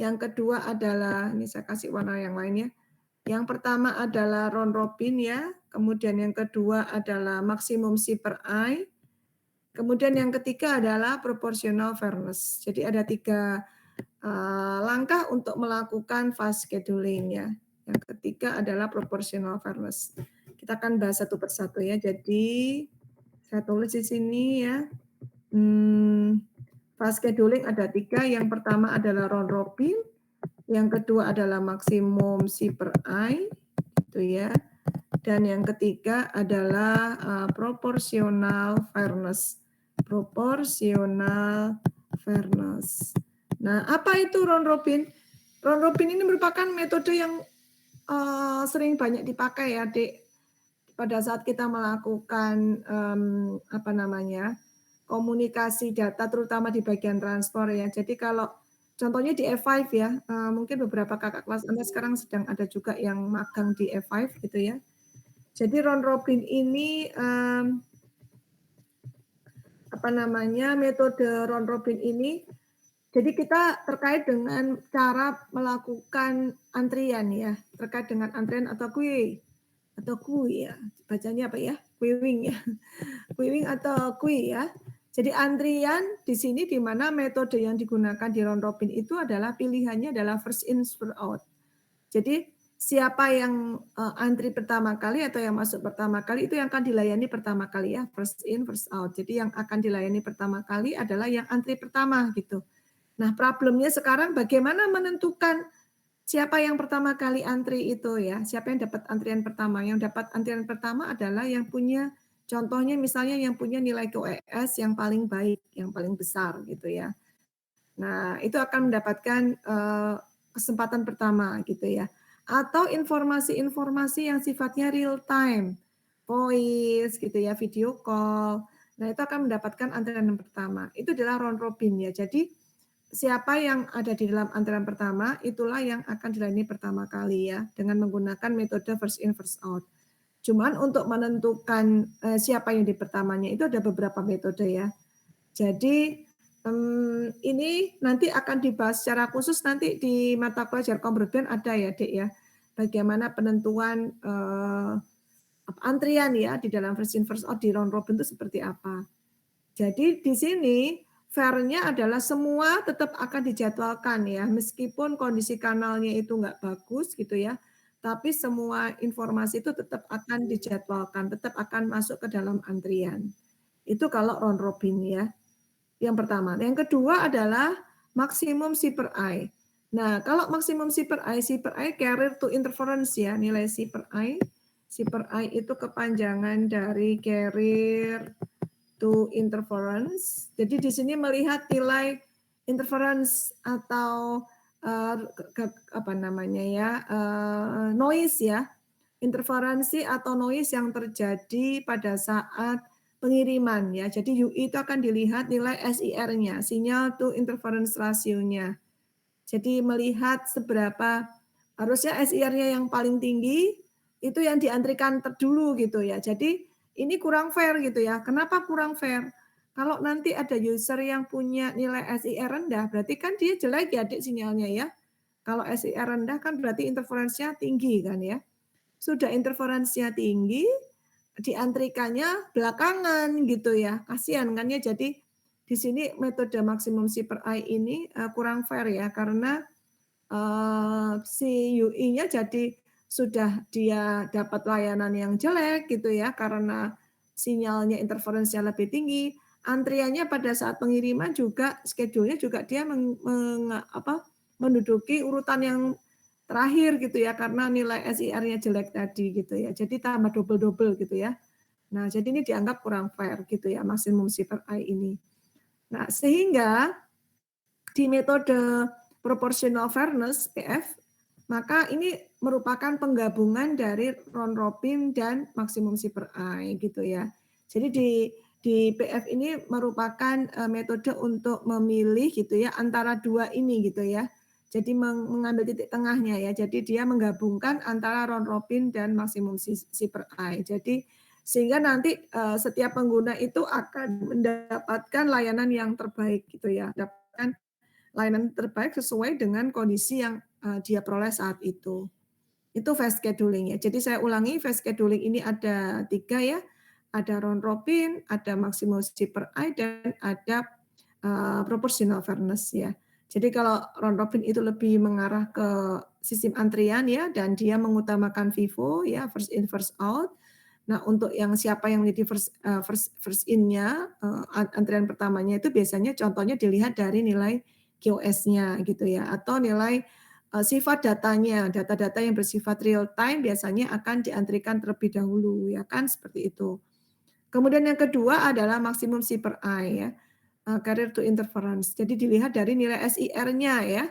Yang kedua adalah, ini saya kasih warna yang lain ya. Yang pertama adalah round robin ya, kemudian yang kedua adalah maksimum C per I, kemudian yang ketiga adalah proportional fairness. Jadi ada 3 langkah untuk melakukan fast scheduling ya. Yang ketiga adalah proportional fairness. Kita akan bahas satu persatu ya. Jadi saya tulis di sini ya. Fast scheduling ada 3. Yang pertama adalah round robin, yang kedua adalah maksimum C per I, gitu ya. Dan yang ketiga adalah proportional fairness. Proportional fairness. Nah, apa itu round robin? Round robin ini merupakan metode yang sering banyak dipakai ya, Dek. Pada saat kita melakukan komunikasi data terutama di bagian transport ya. Jadi kalau contohnya di F5 ya, mungkin beberapa kakak kelas Anda sekarang sedang ada juga yang magang di F5 gitu ya. Jadi round robin ini metode round robin ini jadi kita terkait dengan cara melakukan antrian ya, terkait dengan antrian atau queuing ya. Bacanya apa ya? Queuing ya. Queuing atau queue ya. Jadi antrian di sini di mana metode yang digunakan di round robin itu adalah pilihannya adalah first in first out. Jadi siapa yang antri pertama kali atau yang masuk pertama kali itu yang akan dilayani pertama kali ya, first in first out. Jadi yang akan dilayani pertama kali adalah yang antri pertama gitu. Nah, problemnya sekarang bagaimana menentukan siapa yang pertama kali antri itu ya, siapa yang dapat antrian pertama. Yang dapat antrian pertama adalah yang punya, contohnya misalnya yang punya nilai QoS yang paling baik, yang paling besar gitu ya. Nah, itu akan mendapatkan kesempatan pertama gitu ya. Atau informasi-informasi yang sifatnya real time, voice gitu ya, video call. Nah, itu akan mendapatkan antrian yang pertama. Itu adalah round robin ya. Jadi siapa yang ada di dalam antrian pertama, itulah yang akan dilayani pertama kali ya, dengan menggunakan metode first in first out. Cuman untuk menentukan siapa yang di pertamanya itu ada beberapa metode ya. Jadi ini nanti akan dibahas secara khusus nanti di mata kuliah Jargon Broadband ada ya, Dek ya. Bagaimana penentuan antrian ya di dalam first in first out di round robin itu seperti apa. Jadi di sini fair-nya adalah semua tetap akan dijadwalkan ya, meskipun kondisi kanalnya itu nggak bagus gitu ya, tapi semua informasi itu tetap akan dijadwalkan, tetap akan masuk ke dalam antrian. Itu kalau round robin ya, yang pertama. Yang kedua adalah maksimum C per I. Nah, kalau maksimum C per I carrier to interference ya, nilai C per I. C per I itu kepanjangan dari carrier to interference. Jadi di sini melihat nilai interference atau apa namanya ya, noise ya, interferensi atau noise yang terjadi pada saat pengiriman ya. Jadi UI itu akan dilihat nilai SIR-nya, signal to interference ratio-nya. Jadi melihat seberapa harusnya SIR-nya yang paling tinggi itu yang diantrikan terdulu gitu ya. Jadi ini kurang fair gitu ya. Kenapa kurang fair? Kalau nanti ada user yang punya nilai SIR rendah, berarti kan dia jelek ya adik sinyalnya ya. Kalau SIR rendah kan berarti interferensinya tinggi kan ya. Sudah interferensinya tinggi, diantrikannya belakangan gitu ya. Kasihan kan ya. Jadi di sini metode maksimum C per I ini kurang fair ya, karena si UI-nya jadi sudah dia dapat layanan yang jelek gitu ya, karena sinyalnya interferensinya lebih tinggi. Antriannya pada saat pengiriman juga, schedule-nya juga dia menduduki urutan yang terakhir gitu ya, karena nilai SIR-nya jelek tadi gitu ya. Jadi tambah double-double gitu ya. Nah, jadi ini dianggap kurang fair gitu ya, maksimum C per I ini. Nah, sehingga di metode proportional fairness PF, maka ini merupakan penggabungan dari round robin dan maksimum C per I gitu ya. Jadi di PF ini merupakan metode untuk memilih gitu ya antara dua ini gitu ya. Jadi mengambil titik tengahnya ya. Jadi dia menggabungkan antara round robin dan maksimum C per I. Jadi sehingga nanti setiap pengguna itu akan mendapatkan layanan yang terbaik gitu ya. Dapatkan layanan terbaik sesuai dengan kondisi yang dia peroleh saat itu. Itu fast scheduling ya. Jadi saya ulangi, fast scheduling ini ada 3 ya. Ada round robin, ada maksimum C per I, dan ada proportional fairness ya. Jadi kalau round robin itu lebih mengarah ke sistem antrian ya, dan dia mengutamakan FIFO ya, first in first out. Nah, untuk yang siapa yang menjadi first in-nya, antrian pertamanya itu biasanya contohnya dilihat dari nilai QoS-nya gitu ya, atau nilai sifat datanya, data-data yang bersifat real time biasanya akan diantrikan terlebih dahulu ya kan, seperti itu. Kemudian yang kedua adalah maksimum C per I ya, carrier to interference. Jadi dilihat dari nilai SIR-nya ya.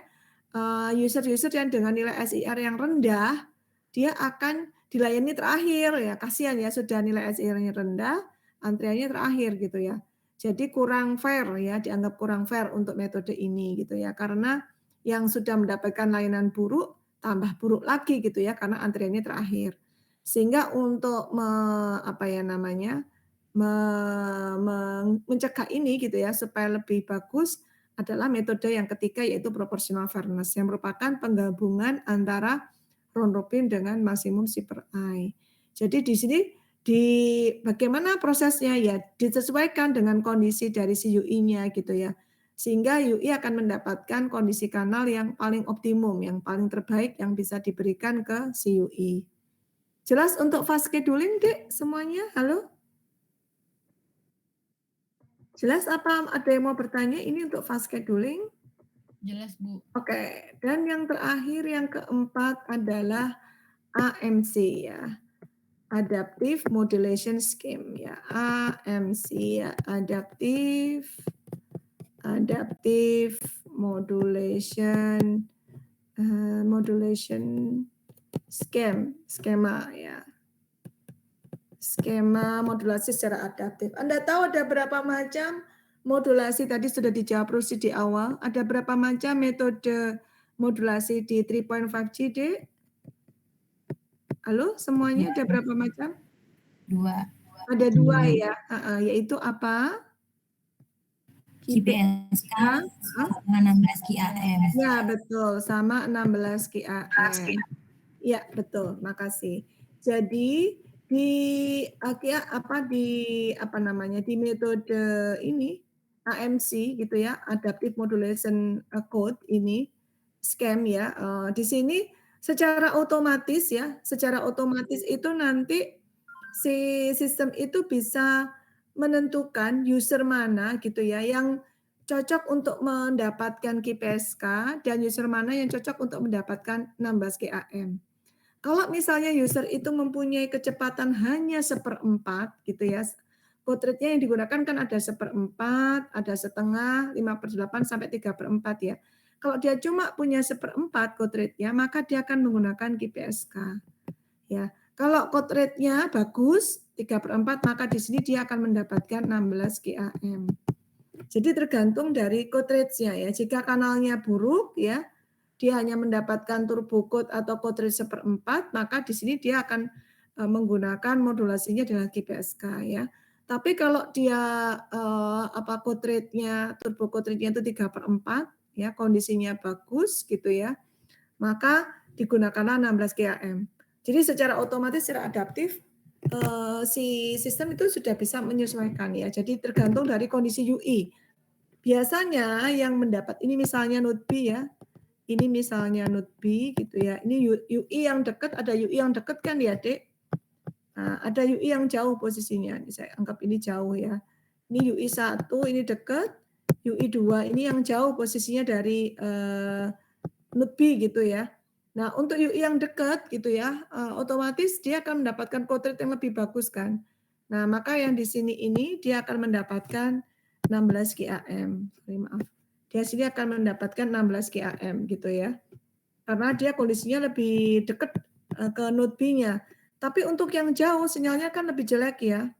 User-user yang dengan nilai SIR yang rendah, dia akan dilayani terakhir ya. Kasihan ya, sudah nilai SIR-nya rendah, antriannya terakhir gitu ya. Jadi kurang fair ya, dianggap kurang fair untuk metode ini gitu ya. Karena yang sudah mendapatkan layanan buruk, tambah buruk lagi gitu ya, karena antriannya terakhir. Sehingga untuk mencegah ini gitu ya, supaya lebih bagus, adalah metode yang ketiga, yaitu proportional fairness, yang merupakan penggabungan antara round robin dengan maksimum C per I. Jadi di sini bagaimana prosesnya ya, disesuaikan dengan kondisi dari si UI-nya gitu ya. Sehingga UI akan mendapatkan kondisi kanal yang paling optimum, yang paling terbaik yang bisa diberikan ke si UI. Jelas untuk fast scheduling, Dek, semuanya? Halo? Jelas apa ada yang mau bertanya ini untuk fast scheduling? Jelas, Bu. Oke, dan yang terakhir yang keempat adalah AMC ya. Adaptive Modulation Scheme ya. AMC ya, Adaptive Modulation skema ya. Skema modulasi secara adaptif. Anda tahu ada berapa macam modulasi, tadi sudah dijawab Rusi di awal. Ada berapa macam metode modulasi di 3.5G, Dek? Halo, semuanya ada berapa macam? 2. Ada 2 ya, yaitu apa? QPSK sama 16 QAM. Ya, betul, sama 16 QAM. Ya, betul, makasih. Jadi di metode ini AMC gitu ya, Adaptive Modulation Code ini scam ya, di sini secara otomatis itu nanti si sistem itu bisa menentukan user mana gitu ya yang cocok untuk mendapatkan QPSK dan user mana yang cocok untuk mendapatkan 16 QAM. Kalau misalnya user itu mempunyai kecepatan hanya 1/4 gitu ya, code rate-nya yang digunakan kan ada 1/4, ada setengah, 5/8 sampai 3/4 ya. Kalau dia cuma punya 1/4 code rate-nya, maka dia akan menggunakan QPSK. Ya, kalau code rate-nya bagus 3/4, maka di sini dia akan mendapatkan 16 QAM. Jadi tergantung dari code rate-nya ya. Jika kanalnya buruk ya, dia hanya mendapatkan turbo code atau code rate 1/4, maka di sini dia akan menggunakan modulasinya dengan QPSK ya. Tapi kalau dia code rate-nya, turbo code rate-nya itu 3/4 ya, kondisinya bagus gitu ya, maka digunakanlah 16 QAM. Jadi secara otomatis, secara adaptif, si sistem itu sudah bisa menyesuaikan ya. Jadi tergantung dari kondisi UI. Biasanya yang mendapat, ini misalnya node B ya, ini misalnya node B gitu ya. Ini UI yang dekat, ada UI yang dekat kan ya, Dek? Nah, ada UI yang jauh posisinya. Saya anggap ini jauh ya. Ini UI 1, ini dekat. UI 2 ini yang jauh posisinya dari node B gitu ya. Nah, untuk UI yang dekat gitu ya, otomatis dia akan mendapatkan code rate yang lebih bagus kan. Nah, maka yang di sini ini dia akan mendapatkan 16 QAM. Maaf. Dia sini akan mendapatkan 16 QAM gitu ya. Karena dia kondisinya lebih dekat ke node B-nya. Tapi untuk yang jauh sinyalnya kan lebih jelek ya.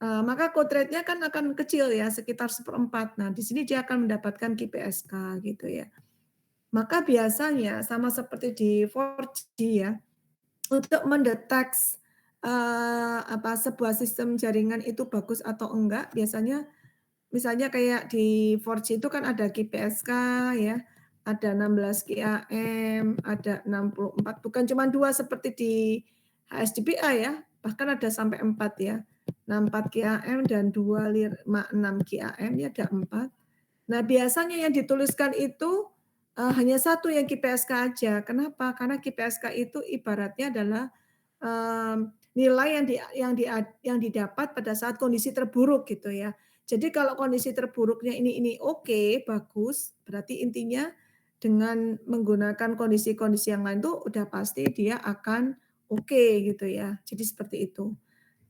Maka code rate-nya kan akan kecil ya, sekitar 1/4. Nah, di sini dia akan mendapatkan QPSK gitu ya. Maka biasanya sama seperti di 4G ya, untuk mendeteksi sebuah sistem jaringan itu bagus atau enggak, biasanya misalnya kayak di 4G itu kan ada QPSK ya, ada 16 QAM, ada 64, bukan cuma 2 seperti di HSDPA ya, bahkan ada sampai 4 ya. 64 QAM dan 6 QAM ya, ada 4. Nah, biasanya yang dituliskan itu hanya satu yang QPSK aja. Kenapa? Karena QPSK itu ibaratnya adalah nilai yang didapat pada saat kondisi terburuk gitu ya. Jadi kalau kondisi terburuknya ini oke, bagus, berarti intinya dengan menggunakan kondisi-kondisi yang lain tuh udah pasti dia akan oke gitu ya. Jadi seperti itu.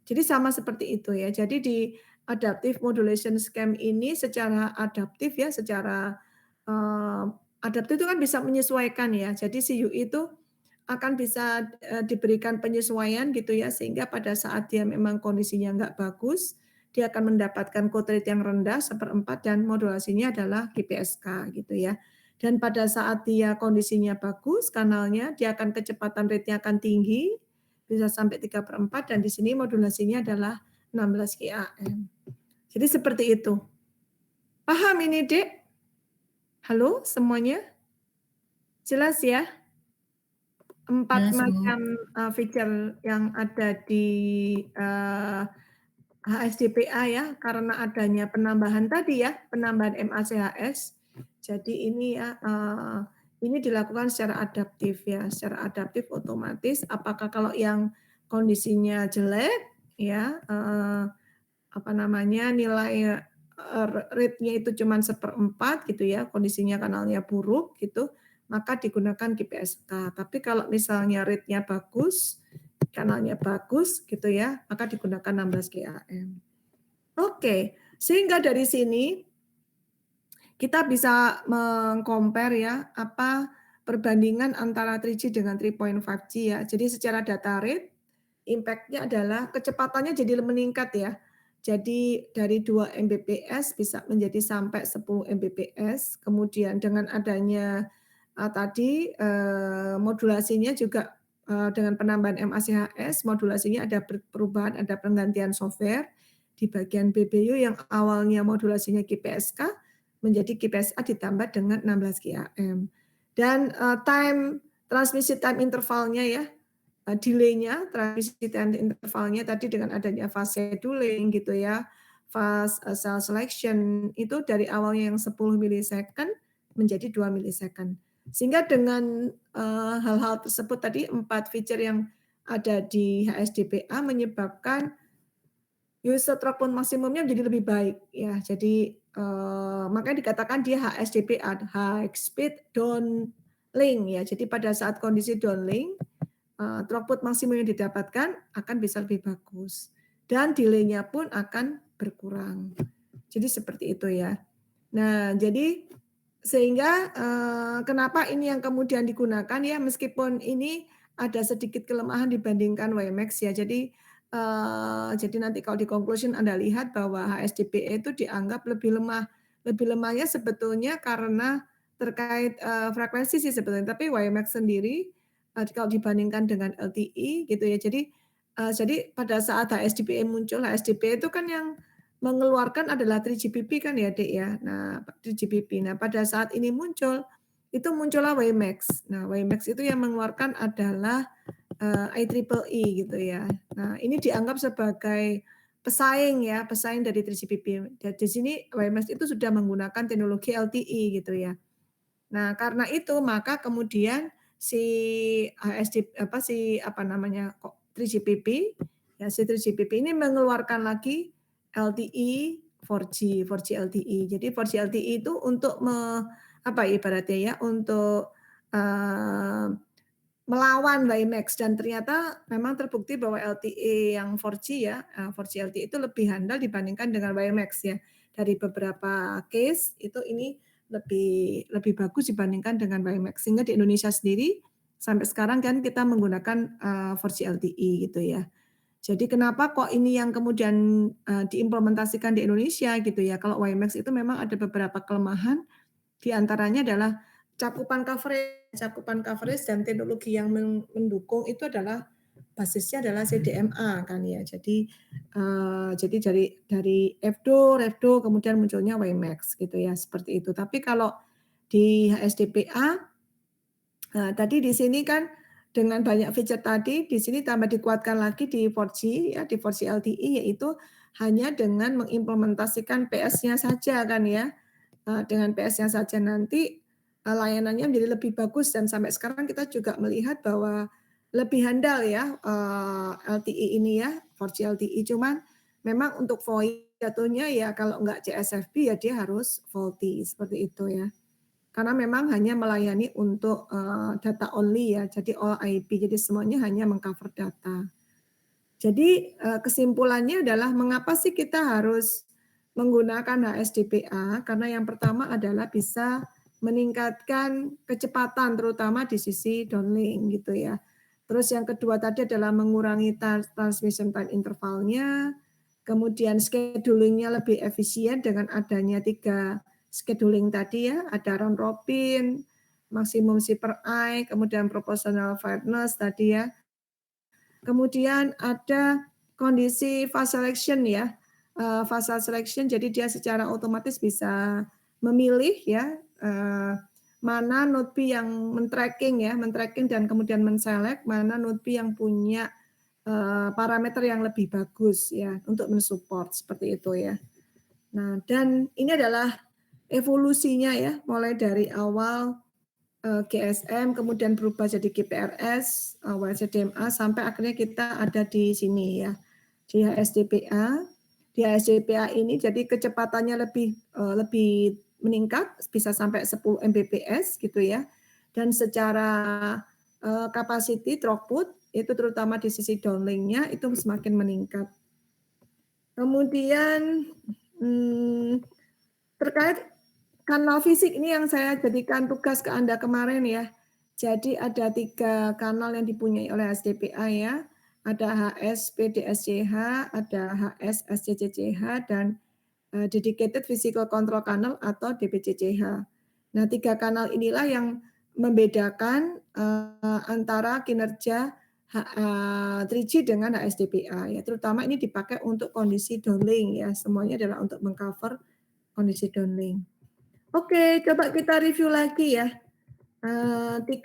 Jadi sama seperti itu ya. Jadi di adaptive modulation scheme ini secara adaptif ya, secara adaptif itu kan bisa menyesuaikan ya. Jadi si UI itu akan bisa diberikan penyesuaian gitu ya, sehingga pada saat dia memang kondisinya nggak bagus, dia akan mendapatkan code rate yang rendah 1/4 dan modulasinya adalah QPSK gitu ya. Dan pada saat dia kondisinya bagus, kanalnya dia akan kecepatan rate-nya akan tinggi, bisa sampai 3/4 dan di sini modulasinya adalah 16 QAM. Jadi seperti itu. Paham ini, Dek? Halo semuanya? Jelas ya? 4 Jelas, Bu. macam feature yang ada di HSDPA ya, karena adanya penambahan tadi ya, penambahan MACHS. Jadi ini ya, ini dilakukan secara adaptif ya, secara adaptif otomatis. Apakah kalau yang kondisinya jelek ya, nilai rate-nya itu cuma 1/4 gitu ya, kondisinya kanalnya buruk gitu, maka digunakan QPSK. Tapi kalau misalnya rate-nya bagus, kanalnya bagus gitu ya, maka digunakan 16 QAM. Oke, sehingga dari sini kita bisa meng-compare ya, apa perbandingan antara 3G dengan 3.5G ya. Jadi secara data rate, impact-nya adalah kecepatannya jadi meningkat ya. Jadi dari 2 Mbps bisa menjadi sampai 10 Mbps. Kemudian dengan adanya modulasinya juga dengan penambahan MACHS, modulasinya ada perubahan, ada penggantian software di bagian BBU yang awalnya modulasinya QPSK menjadi QPSA ditambah dengan 16 QAM. Dan transmisi time intervalnya ya, delay-nya, transmisi time intervalnya tadi dengan adanya fase scheduling gitu ya, fase cell selection itu dari awalnya yang 10 milisecond menjadi 2 milisecond. Sehingga dengan hal-hal tersebut tadi 4 feature yang ada di HSDPA menyebabkan user throughput maksimumnya menjadi lebih baik ya. Jadi makanya dikatakan dia HSDPA, high speed downlink ya. Jadi pada saat kondisi downlink throughput maksimum yang didapatkan akan bisa lebih bagus dan delay-nya pun akan berkurang. Jadi seperti itu ya. Nah, jadi sehingga kenapa ini yang kemudian digunakan ya, meskipun ini ada sedikit kelemahan dibandingkan WiMAX ya. Jadi nanti kalau di conclusion Anda lihat bahwa HSDPE itu dianggap lebih lemah. Lebih lemahnya sebetulnya karena terkait frekuensi sih sebetulnya. Tapi WiMAX sendiri kalau dibandingkan dengan LTE gitu ya. Jadi pada saat HSDPE muncul, HSDPE itu kan yang mengeluarkan adalah 3GPP kan ya, Dek ya. Nah, 3GPP. Nah, pada saat ini muncul, itu muncullah WiMAX. Nah, WiMAX itu yang mengeluarkan adalah IEEE gitu ya. Nah, ini dianggap sebagai pesaing ya, pesaing dari 3GPP. Dan di sini WiMAX itu sudah menggunakan teknologi LTE gitu ya. Nah, karena itu maka kemudian si 3GPP ya, si 3GPP ini mengeluarkan lagi LTE 4G LTE. Jadi 4G LTE itu untuk ibaratnya ya, untuk melawan WiMAX, dan ternyata memang terbukti bahwa LTE yang 4G ya, 4G LTE itu lebih handal dibandingkan dengan WiMAX ya. Dari beberapa case itu ini lebih bagus dibandingkan dengan WiMAX. Sehingga di Indonesia sendiri sampai sekarang kan kita menggunakan 4G LTE gitu ya. Jadi kenapa kok ini yang kemudian diimplementasikan di Indonesia gitu ya. Kalau WiMAX itu memang ada beberapa kelemahan, diantaranya adalah cakupan coverage dan teknologi yang mendukung itu adalah basisnya adalah CDMA kan ya. Jadi dari EFDO kemudian munculnya WiMAX gitu ya, seperti itu. Tapi kalau di HSDPA tadi di sini kan dengan banyak feature tadi, di sini tambah dikuatkan lagi di 4G ya, di 4G LTE, yaitu hanya dengan mengimplementasikan PS-nya saja kan ya. Dengan PS-nya saja nanti layanannya menjadi lebih bagus, dan sampai sekarang kita juga melihat bahwa lebih handal ya LTE ini ya, 4G LTE. Cuman memang untuk voice jatuhnya ya kalau nggak CSFB ya dia harus VoLTE seperti itu ya. Karena memang hanya melayani untuk data only ya, jadi all IP, jadi semuanya hanya mengcover data. Jadi kesimpulannya adalah mengapa sih kita harus menggunakan HSDPA? Karena yang pertama adalah bisa meningkatkan kecepatan terutama di sisi downlink gitu ya. Terus yang kedua tadi adalah mengurangi transmission time intervalnya, kemudian schedulingnya lebih efisien dengan adanya 3 scheduling tadi ya, ada round robin, maksimum C per I, kemudian proportional fairness tadi ya. Kemudian ada kondisi fast selection ya, fast selection, jadi dia secara otomatis bisa memilih ya mana node B yang men-tracking dan kemudian men-select mana node B yang punya parameter yang lebih bagus ya untuk mensupport seperti itu ya. Nah, dan ini adalah evolusinya ya, mulai dari awal GSM kemudian berubah jadi GPRS, WCDMA sampai akhirnya kita ada di sini ya, di HSDPA. Di HSDPA ini jadi kecepatannya lebih meningkat, bisa sampai 10 Mbps gitu ya. Dan secara capacity throughput itu terutama di sisi downlinknya itu semakin meningkat. Kemudian terkait kanal fisik ini yang saya jadikan tugas ke Anda kemarin ya. Jadi ada 3 kanal yang dipunyai oleh HSDPA ya. Ada HS PDSCH, ada HS SCCCH, dan Dedicated Physical Control Channel atau DPCCH. Nah, 3 kanal inilah yang membedakan antara kinerja 3G dengan HSDPA ya. Terutama ini dipakai untuk kondisi downlink ya. Semuanya adalah untuk mengcover kondisi downlink. Oke, coba kita review lagi ya. 4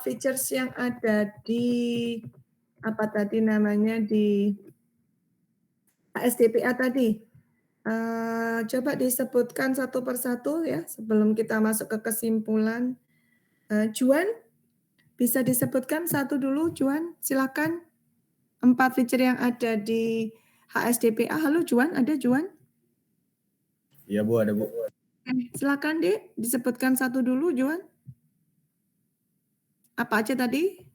features yang ada di di HSDPA tadi. Coba disebutkan satu persatu ya sebelum kita masuk ke kesimpulan. Juan, bisa disebutkan satu dulu Juan, silakan. 4 feature yang ada di HSDPA. Halo Juan, ada Juan? Iya Bu, ada Bu. Silakan Dek, disebutkan satu dulu Juan. Apa aja tadi?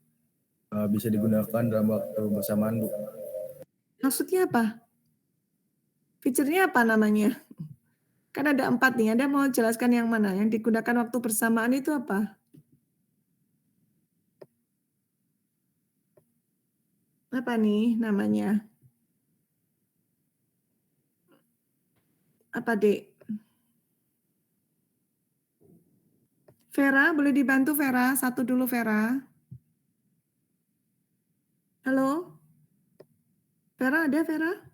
Bisa digunakan dalam waktu bersamaan Bu. Maksudnya apa? Feature-nya apa namanya? Kan ada 4 nih, Anda mau jelaskan yang mana? Yang digunakan waktu bersamaan itu apa? Apa nih namanya? Apa, Dek? Vera, boleh dibantu Vera? Satu dulu Vera. Halo? Vera ada Vera?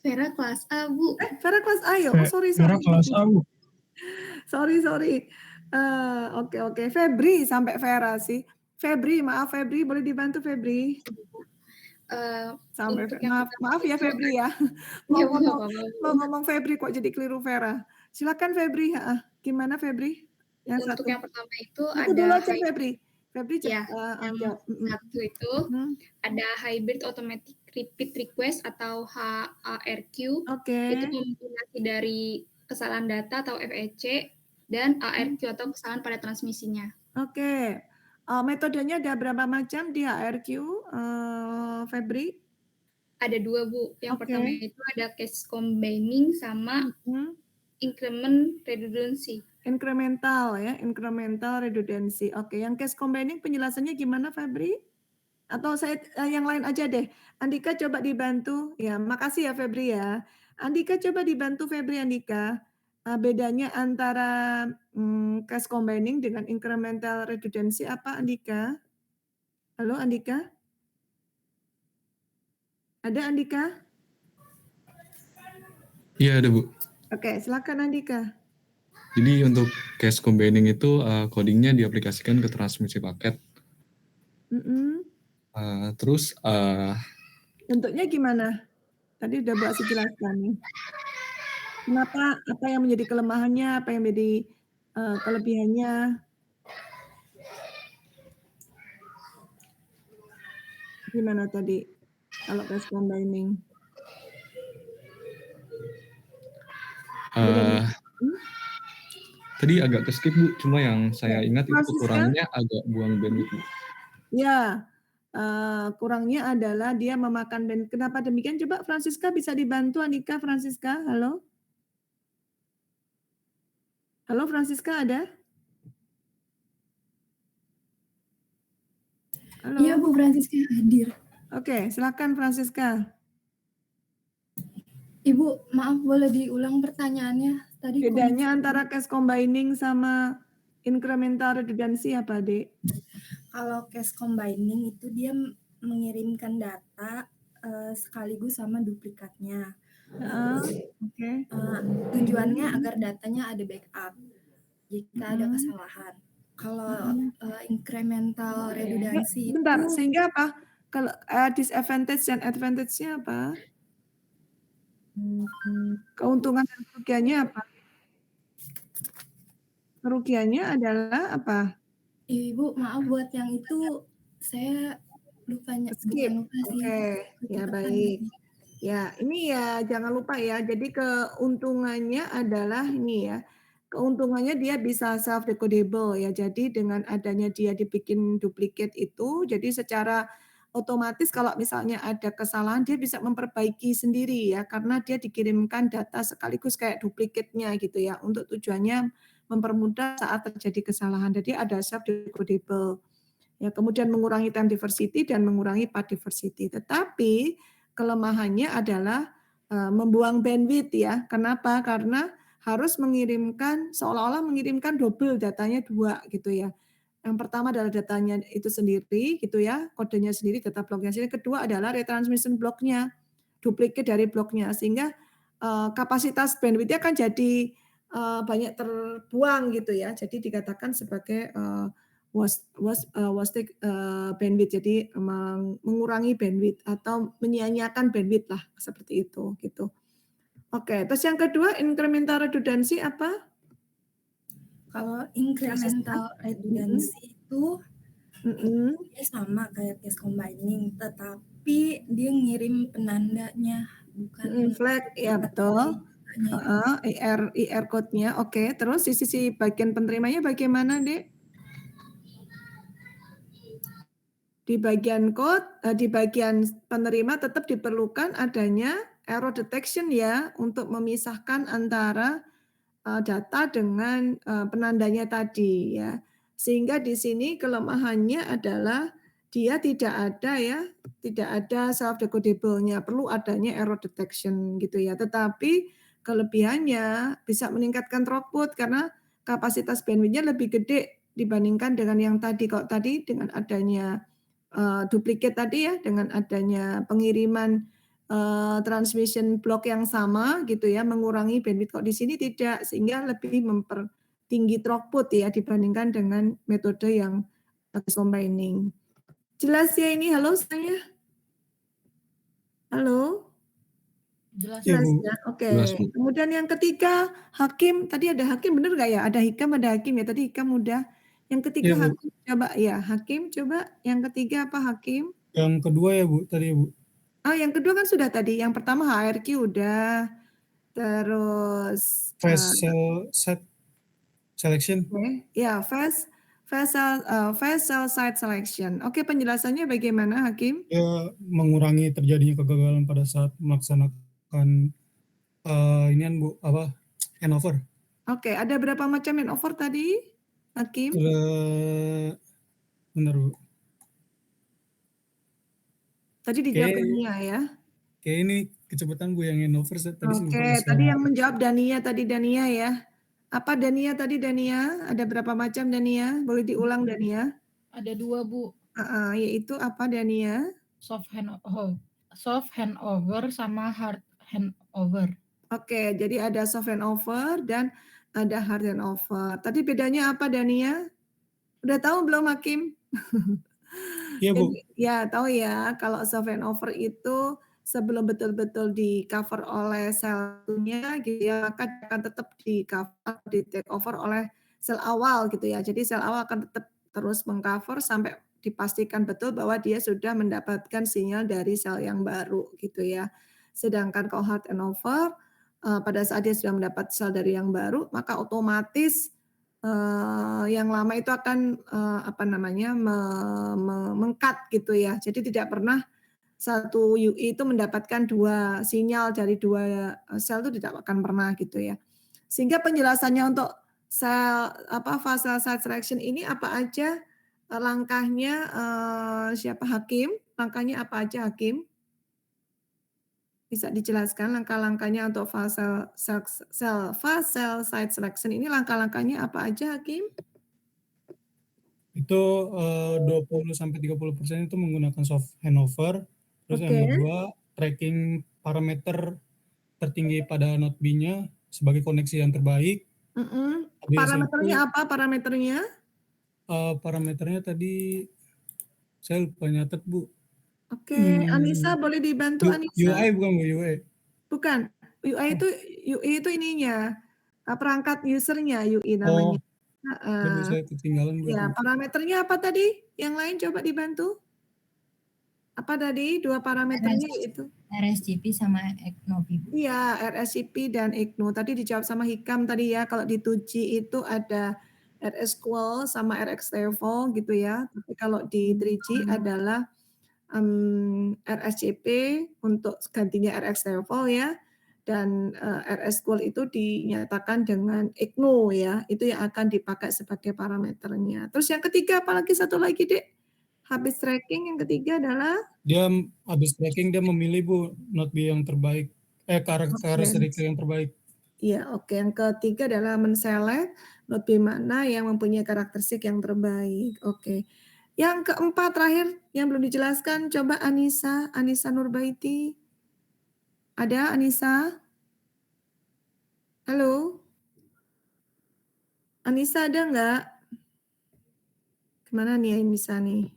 Vera kelas A, Bu. Vera kelas A ya? Oh, sorry. Vera kelas A, Bu. Sorry. Oke. Febri sampai Vera sih. Febri, maaf Febri, boleh dibantu Febri? Sampai Untuk yang maaf ya Febri ya. Ya, Mau Bu, nggak apa-apa, Bu. ngomong Febri kok jadi keliru Vera. Silakan Febri. Gimana Febri? Yang Untuk satu. yang pertama itu Satu dulu ada aja Febri. Febri Ya, yang jawab. satu itu ada hybrid automatic repeat request atau HARQ. Oke. Itu kombinasi dari kesalahan data atau FEC dan ARQ atau kesalahan pada transmisinya. Oke. Metodenya ada berapa macam di HRQ, Febri? Ada 2, Bu. Yang Oke. pertama itu ada case combining sama increment redundancy. Incremental ya, incremental redundancy. Oke, yang case combining penjelasannya gimana Febri? Atau saya yang lain aja deh. Andika coba dibantu. Ya, makasih ya Febri ya. Andika coba dibantu Febri Andika. Bedanya antara case combining dengan incremental redundancy apa Andika? Halo Andika? Ada Andika? Iya ada Bu. Oke, silakan Andika. Jadi untuk case combining itu codingnya diaplikasikan ke transmisi paket. Terus Bentuknya gimana? Tadi udah Bu Asih jelaskan nih. Kenapa? Apa yang menjadi kelemahannya? Apa yang menjadi kelebihannya? Gimana tadi kalau case combining? Tadi agak ke-skip Bu, cuma yang saya ingat itu Francisca? kurangnya agak buang bandwidth Bu. Ya, kurangnya adalah dia memakan bandwidth. Kenapa demikian? Coba Francisca bisa dibantu Andika. Francisca, halo? Halo Francisca ada? Halo? Iya Bu, Francisca hadir. Oke, silakan Francisca. Ibu, maaf boleh diulang pertanyaannya? Tadi Bedanya antara case combining sama incremental redundancy apa, Dek? kalau case combining itu dia mengirimkan data sekaligus sama duplikatnya. Oke. Tujuannya agar datanya ada backup jika ada kesalahan. Kalau incremental redundancy Bentar, itu sehingga apa? Kalau disadvantage dan advantage-nya apa? Keuntungan dan kerugiannya apa? Kerugiannya adalah apa? Ibu, maaf buat yang itu saya lupanya Skip. bukan lupa sih. Oke, ya baik. Ya, ini ya jangan lupa ya. Jadi keuntungannya adalah ini ya. Keuntungannya dia bisa self decodable ya. Jadi dengan adanya dia dibikin duplikat itu, jadi secara otomatis kalau misalnya ada kesalahan dia bisa memperbaiki sendiri ya, karena dia dikirimkan data sekaligus kayak duplikatnya gitu ya, untuk tujuannya mempermudah saat terjadi kesalahan. Jadi ada self decodable. Ya, kemudian mengurangi time diversity dan mengurangi path diversity. Tetapi kelemahannya adalah membuang bandwidth ya. Kenapa? Karena harus mengirimkan seolah-olah mengirimkan double datanya 2 gitu ya. Yang pertama adalah datanya itu sendiri gitu ya, kodenya sendiri, data bloknya sendiri. Kedua adalah retransmission bloknya, duplikat dari bloknya, sehingga kapasitas bandwidth-nya kan jadi banyak terbuang gitu ya. Jadi dikatakan sebagai wastage bandwidth, jadi mengurangi bandwidth atau menyia-nyiakan bandwidth lah seperti itu gitu. Oke, terus yang kedua incremental redundancy apa? Kalau incremental redundancy itu dia sama kayak case combining, tetapi dia ngirim penandanya bukan flag ya betul. IR code-nya. Oke, terus di sisi bagian penerimanya bagaimana, Dek? Di bagian code, di bagian penerima tetap diperlukan adanya error detection ya, untuk memisahkan antara data dengan penandanya tadi ya. Sehingga di sini kelemahannya adalah dia tidak ada ya, tidak ada self decodable-nya, perlu adanya error detection gitu ya. Tetapi kelebihannya bisa meningkatkan throughput karena kapasitas bandwidth-nya lebih gede dibandingkan dengan yang tadi. Kalau tadi dengan adanya duplikat tadi ya, dengan adanya pengiriman transmission block yang sama gitu ya, mengurangi bandwidth. Kok di sini tidak, sehingga lebih mempertinggi throughput ya dibandingkan dengan metode yang combining. Jelas ya ini? Halo saya? Halo? Jelas. Iya, Jelas Bu. ya? Oke. Jelas, Bu. Kemudian yang ketiga, Hakim. Tadi ada Hakim, bener nggak ya? Ada Hikam, ada Hakim ya. Tadi Hikam udah. Yang ketiga Iya, Bu. Hakim, coba ya. Hakim, coba. Yang ketiga apa Hakim? Yang kedua ya, Bu, tadi ya, Bu. Oh, yang kedua kan sudah tadi. Yang pertama HRQ udah. Terus Fast cell set selection. ya fast cell site selection. Oke, penjelasannya bagaimana Hakim? Ya, mengurangi terjadinya kegagalan pada saat melaksanakan inian, Bu, apa? Handover. Oke, ada berapa macam handover tadi, Hakim? Benar, Bu. Tadi dijawab Oke. Dania ya. Kayak ini kecepatan, Bu, yang handover tadi sih lupa Oke, ngasih tadi tahu. yang menjawab Dania tadi Dania ya. Apa Dania tadi Dania? Ada berapa macam Dania? Boleh diulang Dania? Ada 2, Bu. Yaitu apa Dania? Soft handover sama hard handover. Oke, jadi ada soft handover dan ada hard handover. Tadi bedanya apa Dania? Udah tahu belum Hakim? Iya, Bu. Ya, tahu ya. Kalau soft handover itu sebelum betul-betul di cover oleh selnya gitu ya, maka dia akan tetap di cover, di take over oleh sel awal gitu ya. Jadi sel awal akan tetap terus mengcover sampai dipastikan betul bahwa dia sudah mendapatkan sinyal dari sel yang baru gitu ya. Sedangkan kalau hard handover pada saat dia sudah mendapat sel dari yang baru, maka otomatis yang lama itu akan meng-cut gitu ya. Jadi tidak pernah satu UI itu mendapatkan 2 sinyal dari 2 sel itu tidak akan pernah gitu ya. Sehingga penjelasannya untuk fase site selection ini apa aja langkahnya, siapa Hakim? Langkahnya apa aja Hakim? Bisa dijelaskan langkah-langkahnya untuk fase site selection ini langkah-langkahnya apa aja Hakim? Itu 20-30% itu menggunakan soft handover. Terus yang kedua, tracking parameter tertinggi pada node B-nya sebagai koneksi yang terbaik. Parameternya apa parameternya? Parameternya tadi saya lupa nyatet, Bu. Oke, Anissa boleh dibantu Anissa? UI bukan, Bu, UI. Bukan, UI itu ininya, perangkat usernya UI namanya. Aduh, saya ketinggalan, Bu. Ya, parameternya apa tadi? Yang lain coba dibantu. Apa tadi 2 parameternya itu? RSCP sama ECNO, Bu. Iya, RSCP dan ECNO. Tadi dijawab sama Hikam tadi ya, kalau di 2G itu ada RSQL sama RxLevel gitu ya. Tapi kalau di 3G adalah RSCP untuk gantinya RxLevel ya. Dan RSQL itu dinyatakan dengan ECNO ya. Itu yang akan dipakai sebagai parameternya. Terus yang ketiga apalagi satu lagi, Dek? Habis tracking yang ketiga adalah Dia habis tracking dia memilih, Bu, node B yang terbaik, karakteristik yang terbaik. Iya, oke. Yang ketiga adalah men-select node B mana yang mempunyai karakteristik yang terbaik. Oke. Yang keempat terakhir yang belum dijelaskan, coba Anissa Nurbaiti. Ada Anissa? Halo? Anissa ada nggak? Kemana nih Anissa nih?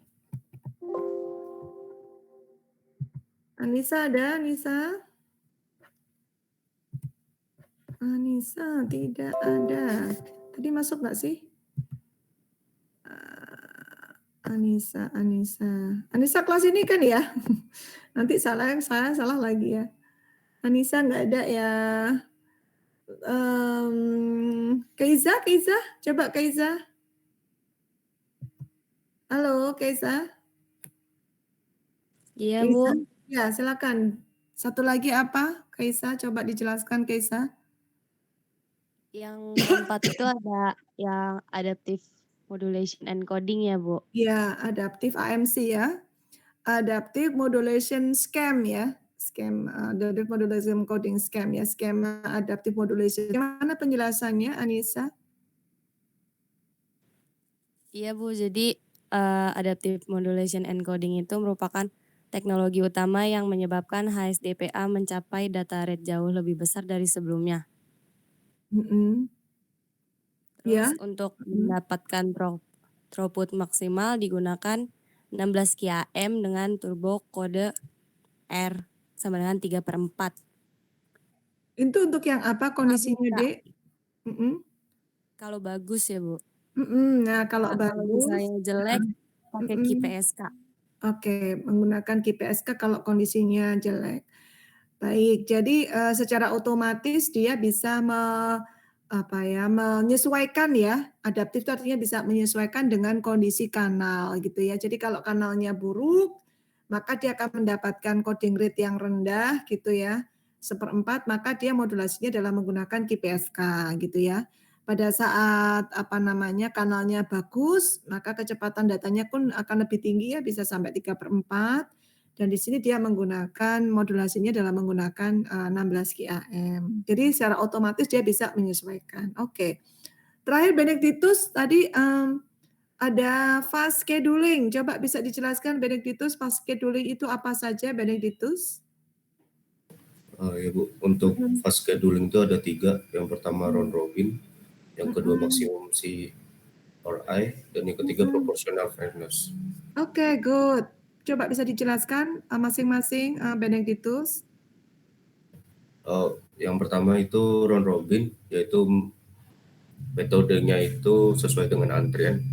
Anissa ada, Anissa? Anissa tidak ada. Tadi masuk nggak sih? Anissa kelas ini kan ya? Nanti saya salah lagi ya. Anissa nggak ada ya. Keiza, coba Keiza. Halo Keiza. Iya, Keiza. Bu. Ya, silakan. Satu lagi apa? Kaisa, coba dijelaskan Kaisa. Yang keempat itu ada yang adaptive modulation encoding ya, Bu? Ya, adaptive AMC ya. Adaptive modulation scheme ya. Adaptive modulation coding scheme ya. Skema adaptive modulation. Gimana penjelasannya, Anissa? Iya, Bu. Jadi adaptive modulation encoding itu merupakan teknologi utama yang menyebabkan HSDPA mencapai data rate jauh lebih besar dari sebelumnya. Terus untuk mendapatkan throughput maksimal digunakan 16 QAM dengan turbo kode R sama dengan 3/4. Itu untuk yang apa kondisinya, Dek? Kalau bagus ya, Bu. Nah, kalau Kalau bagus, misalnya jelek pakai QPSK. Oke, menggunakan QPSK kalau kondisinya jelek. Baik, jadi secara otomatis dia bisa menyesuaikan ya. Adaptif itu artinya bisa menyesuaikan dengan kondisi kanal gitu ya. Jadi kalau kanalnya buruk, maka dia akan mendapatkan coding rate yang rendah gitu ya. 1/4, maka dia modulasinya dalam menggunakan QPSK gitu ya. Pada saat kanalnya bagus, maka kecepatan datanya pun akan lebih tinggi ya, bisa sampai 3/4. Dan di sini dia menggunakan modulasinya dalam menggunakan 16 QAM. Jadi secara otomatis dia bisa menyesuaikan. Oke. Terakhir Benedictus tadi ada fast scheduling. Coba bisa dijelaskan Benedictus, fast scheduling itu apa saja Benedictus? Ya Bu, untuk fast scheduling itu ada 3. Yang pertama round robin, yang kedua maksimum CRI, dan yang ketiga proportional fairness. Oke, good. Coba bisa dijelaskan masing-masing Benedictus. Yang pertama itu round robin, yaitu metodenya itu sesuai dengan antrian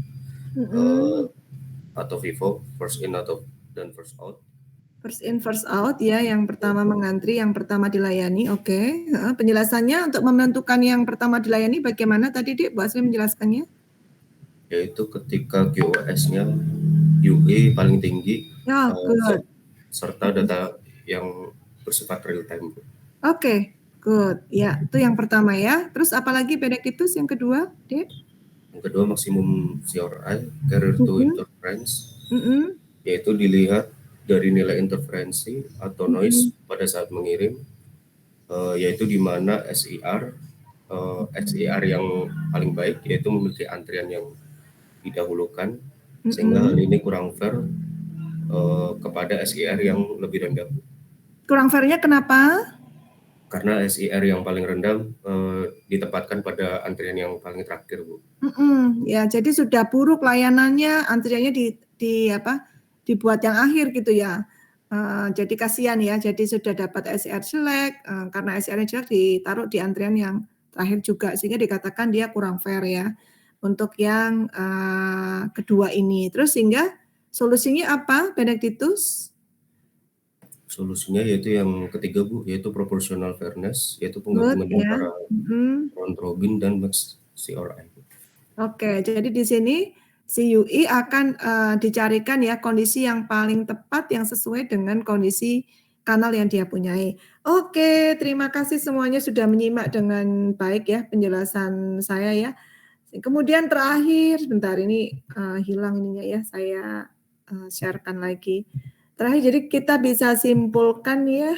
atau FIFO, first in dan first out. First in, first out ya, yang pertama mengantri, yang pertama dilayani. Oke. Penjelasannya untuk menentukan yang pertama dilayani bagaimana tadi Dik, Bu Asri menjelaskannya? Yaitu ketika QoS-nya UE paling tinggi, serta data yang bersifat real time. Oke, good. Ya, itu yang pertama ya. Terus apalagi Benedictus yang kedua, Dik? Yang kedua maksimum CRI, carrier to interference, yaitu dilihat dari nilai interferensi atau noise pada saat mengirim, yaitu di mana SIR yang paling baik, yaitu memiliki antrian yang didahulukan, sehingga hal ini kurang fair kepada SIR yang lebih rendah. Kurang fairnya kenapa? Karena SIR yang paling rendah ditempatkan pada antrian yang paling terakhir, Bu. Ya, jadi sudah buruk layanannya, antriannya dibuat yang akhir gitu ya. Jadi kasihan ya, jadi sudah dapat SIR jelek, karena SIR-nya jelek ditaruh di antrian yang terakhir juga, sehingga dikatakan dia kurang fair ya untuk yang kedua ini. Terus sehingga solusinya apa, Benedictus? Solusinya yaitu yang ketiga, Bu, yaitu proportional fairness, yaitu penggabungan antara round robin dan max CRI. Oke, jadi di sini CUE akan dicarikan ya kondisi yang paling tepat yang sesuai dengan kondisi kanal yang dia punyai. Oke, terima kasih semuanya sudah menyimak dengan baik ya penjelasan saya ya. Kemudian terakhir, sebentar ini hilang ininya ya, saya sharekan lagi. Terakhir, jadi kita bisa simpulkan ya.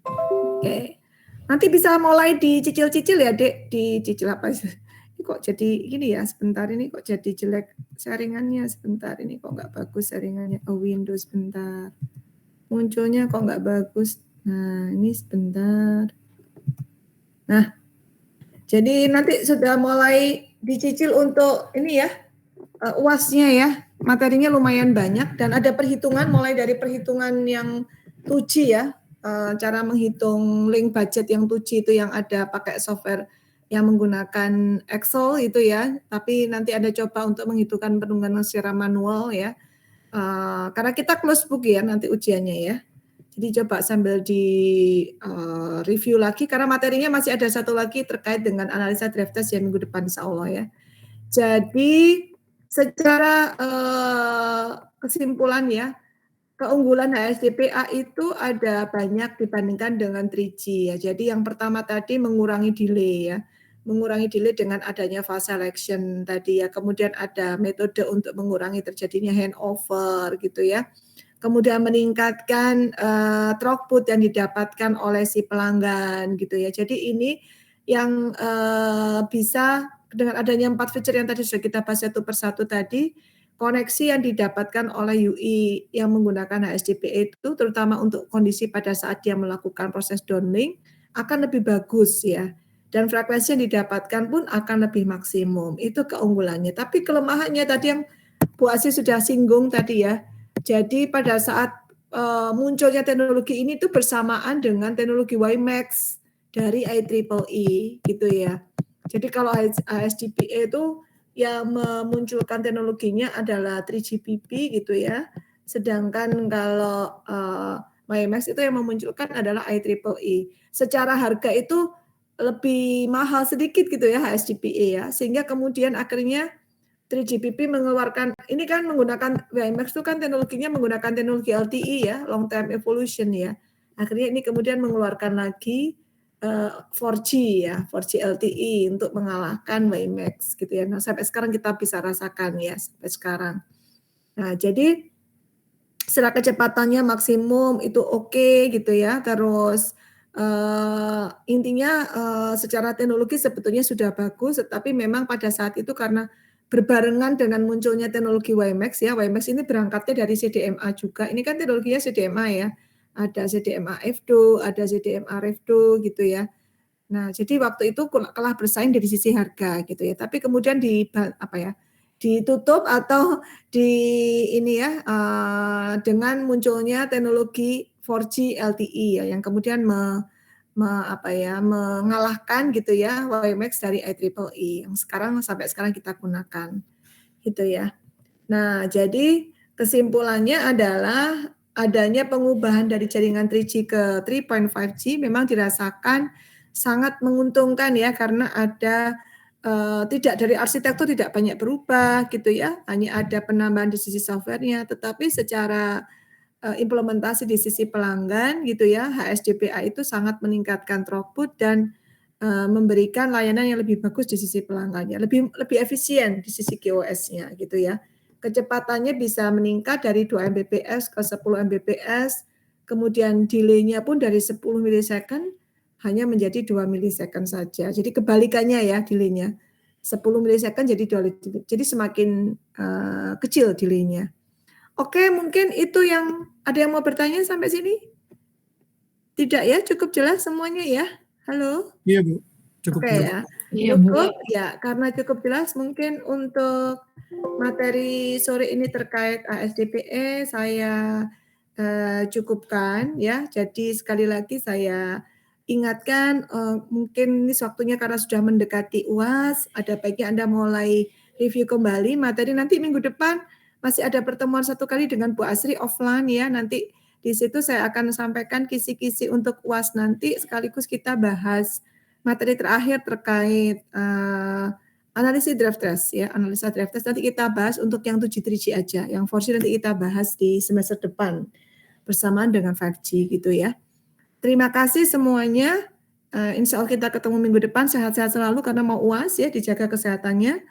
Oke. Nanti bisa mulai dicicil-cicil ya, Dek. Dicicil apa sih? Ini kok jadi gini ya, sebentar ini kok jadi jelek sharingannya, sebentar ini kok nggak bagus sharingannya. Windows sebentar. Munculnya kok nggak bagus. Nah, ini sebentar. Nah, jadi nanti sudah mulai dicicil untuk ini ya, UAS-nya ya. Materinya lumayan banyak dan ada perhitungan mulai dari perhitungan yang 2G ya, cara menghitung link budget yang 2G itu yang ada pakai software yang menggunakan Excel itu ya, tapi nanti ada coba untuk menghitungkan perhitungan secara manual ya, karena kita close book ya nanti ujiannya ya. Jadi coba sambil di review lagi karena materinya masih ada satu lagi terkait dengan analisa draft test ya minggu depan insya Allah ya. Jadi secara kesimpulan ya, keunggulan HSDPA itu ada banyak dibandingkan dengan 3G ya. Jadi yang pertama tadi mengurangi delay ya. Mengurangi delay dengan adanya fast selection tadi ya. Kemudian ada metode untuk mengurangi terjadinya handover gitu ya. Kemudian meningkatkan throughput yang didapatkan oleh si pelanggan gitu ya. Jadi ini yang bisa dengan adanya 4 feature yang tadi sudah kita bahas satu persatu tadi, koneksi yang didapatkan oleh UI yang menggunakan HSDPA itu terutama untuk kondisi pada saat dia melakukan proses downlink akan lebih bagus ya. Dan frekuensi yang didapatkan pun akan lebih maksimum. Itu keunggulannya. Tapi kelemahannya tadi yang Bu Asri sudah singgung tadi ya. Jadi pada saat munculnya teknologi ini tuh bersamaan dengan teknologi WiMAX dari IEEE gitu ya. Jadi kalau HSDPA itu yang memunculkan teknologinya adalah 3GPP gitu ya. Sedangkan kalau WiMAX itu yang memunculkan adalah IEEE. Secara harga itu lebih mahal sedikit gitu ya HSDPA ya. Sehingga kemudian akhirnya 3GPP mengeluarkan, ini kan menggunakan WiMAX itu kan teknologinya menggunakan teknologi LTE ya, long time evolution ya. Akhirnya ini kemudian mengeluarkan lagi 4G ya, 4G LTE untuk mengalahkan WiMAX gitu ya. Nah, sampai sekarang kita bisa rasakan ya, sampai sekarang. Nah, jadi secara kecepatannya maksimum itu oke gitu ya. Terus intinya secara teknologi sebetulnya sudah bagus, tetapi memang pada saat itu karena berbarengan dengan munculnya teknologi WiMAX ya. WiMAX ini berangkatnya dari CDMA juga. Ini kan teknologinya CDMA ya. Ada CDMA F2, ada CDMA Ref2 gitu ya. Nah, jadi waktu itu kalah bersaing dari sisi harga gitu ya. Tapi kemudian ditutup atau dengan munculnya teknologi 4G LTE ya, yang kemudian mengalahkan gitu ya WiMAX dari IEEE yang sampai sekarang kita gunakan gitu ya. Nah, jadi kesimpulannya adalah adanya pengubahan dari jaringan 3G ke 3.5G memang dirasakan sangat menguntungkan ya, karena ada tidak dari arsitektur tidak banyak berubah gitu ya, hanya ada penambahan di sisi softwarenya, tetapi secara implementasi di sisi pelanggan gitu ya, HSDPA itu sangat meningkatkan throughput dan memberikan layanan yang lebih bagus di sisi pelanggannya, lebih efisien di sisi QoS-nya gitu ya. Kecepatannya bisa meningkat dari 2 Mbps ke 10 Mbps, kemudian delay-nya pun dari 10 milisecond hanya menjadi 2 milisecond saja. Jadi kebalikannya ya delay-nya. 10 milisecond jadi 2, jadi semakin kecil delay-nya. Oke, mungkin itu yang ada yang mau bertanya sampai sini? Tidak ya, cukup jelas semuanya ya? Halo? Iya Bu, cukup Oke jelas. ya. Iya, Bu. Cukup ya, karena cukup jelas mungkin untuk materi sore ini terkait HSDPA saya cukupkan ya. Jadi sekali lagi saya ingatkan mungkin ini waktunya karena sudah mendekati UAS, ada baiknya Anda mulai review kembali materi. Nanti minggu depan masih ada pertemuan 1 kali dengan Bu Asri offline ya. Nanti di situ saya akan sampaikan kisi-kisi untuk UAS nanti, sekaligus kita bahas materi terakhir terkait analisis draft test ya, analisa draft test nanti kita bahas untuk yang 7-3G aja, yang 4G nanti kita bahas di semester depan bersamaan dengan 5G gitu ya. Terima kasih semuanya. Insya Allah kita ketemu minggu depan, sehat-sehat selalu karena mau UAS ya, dijaga kesehatannya.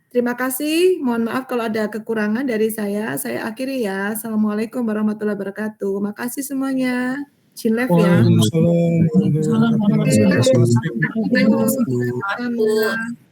Terima kasih, mohon maaf kalau ada kekurangan dari saya akhiri ya. Assalamualaikum warahmatullahi wabarakatuh. Makasih semuanya. Jinlev ya. Waalaikumsalam warahmatullahi wabarakatuh. Alhamdulillah.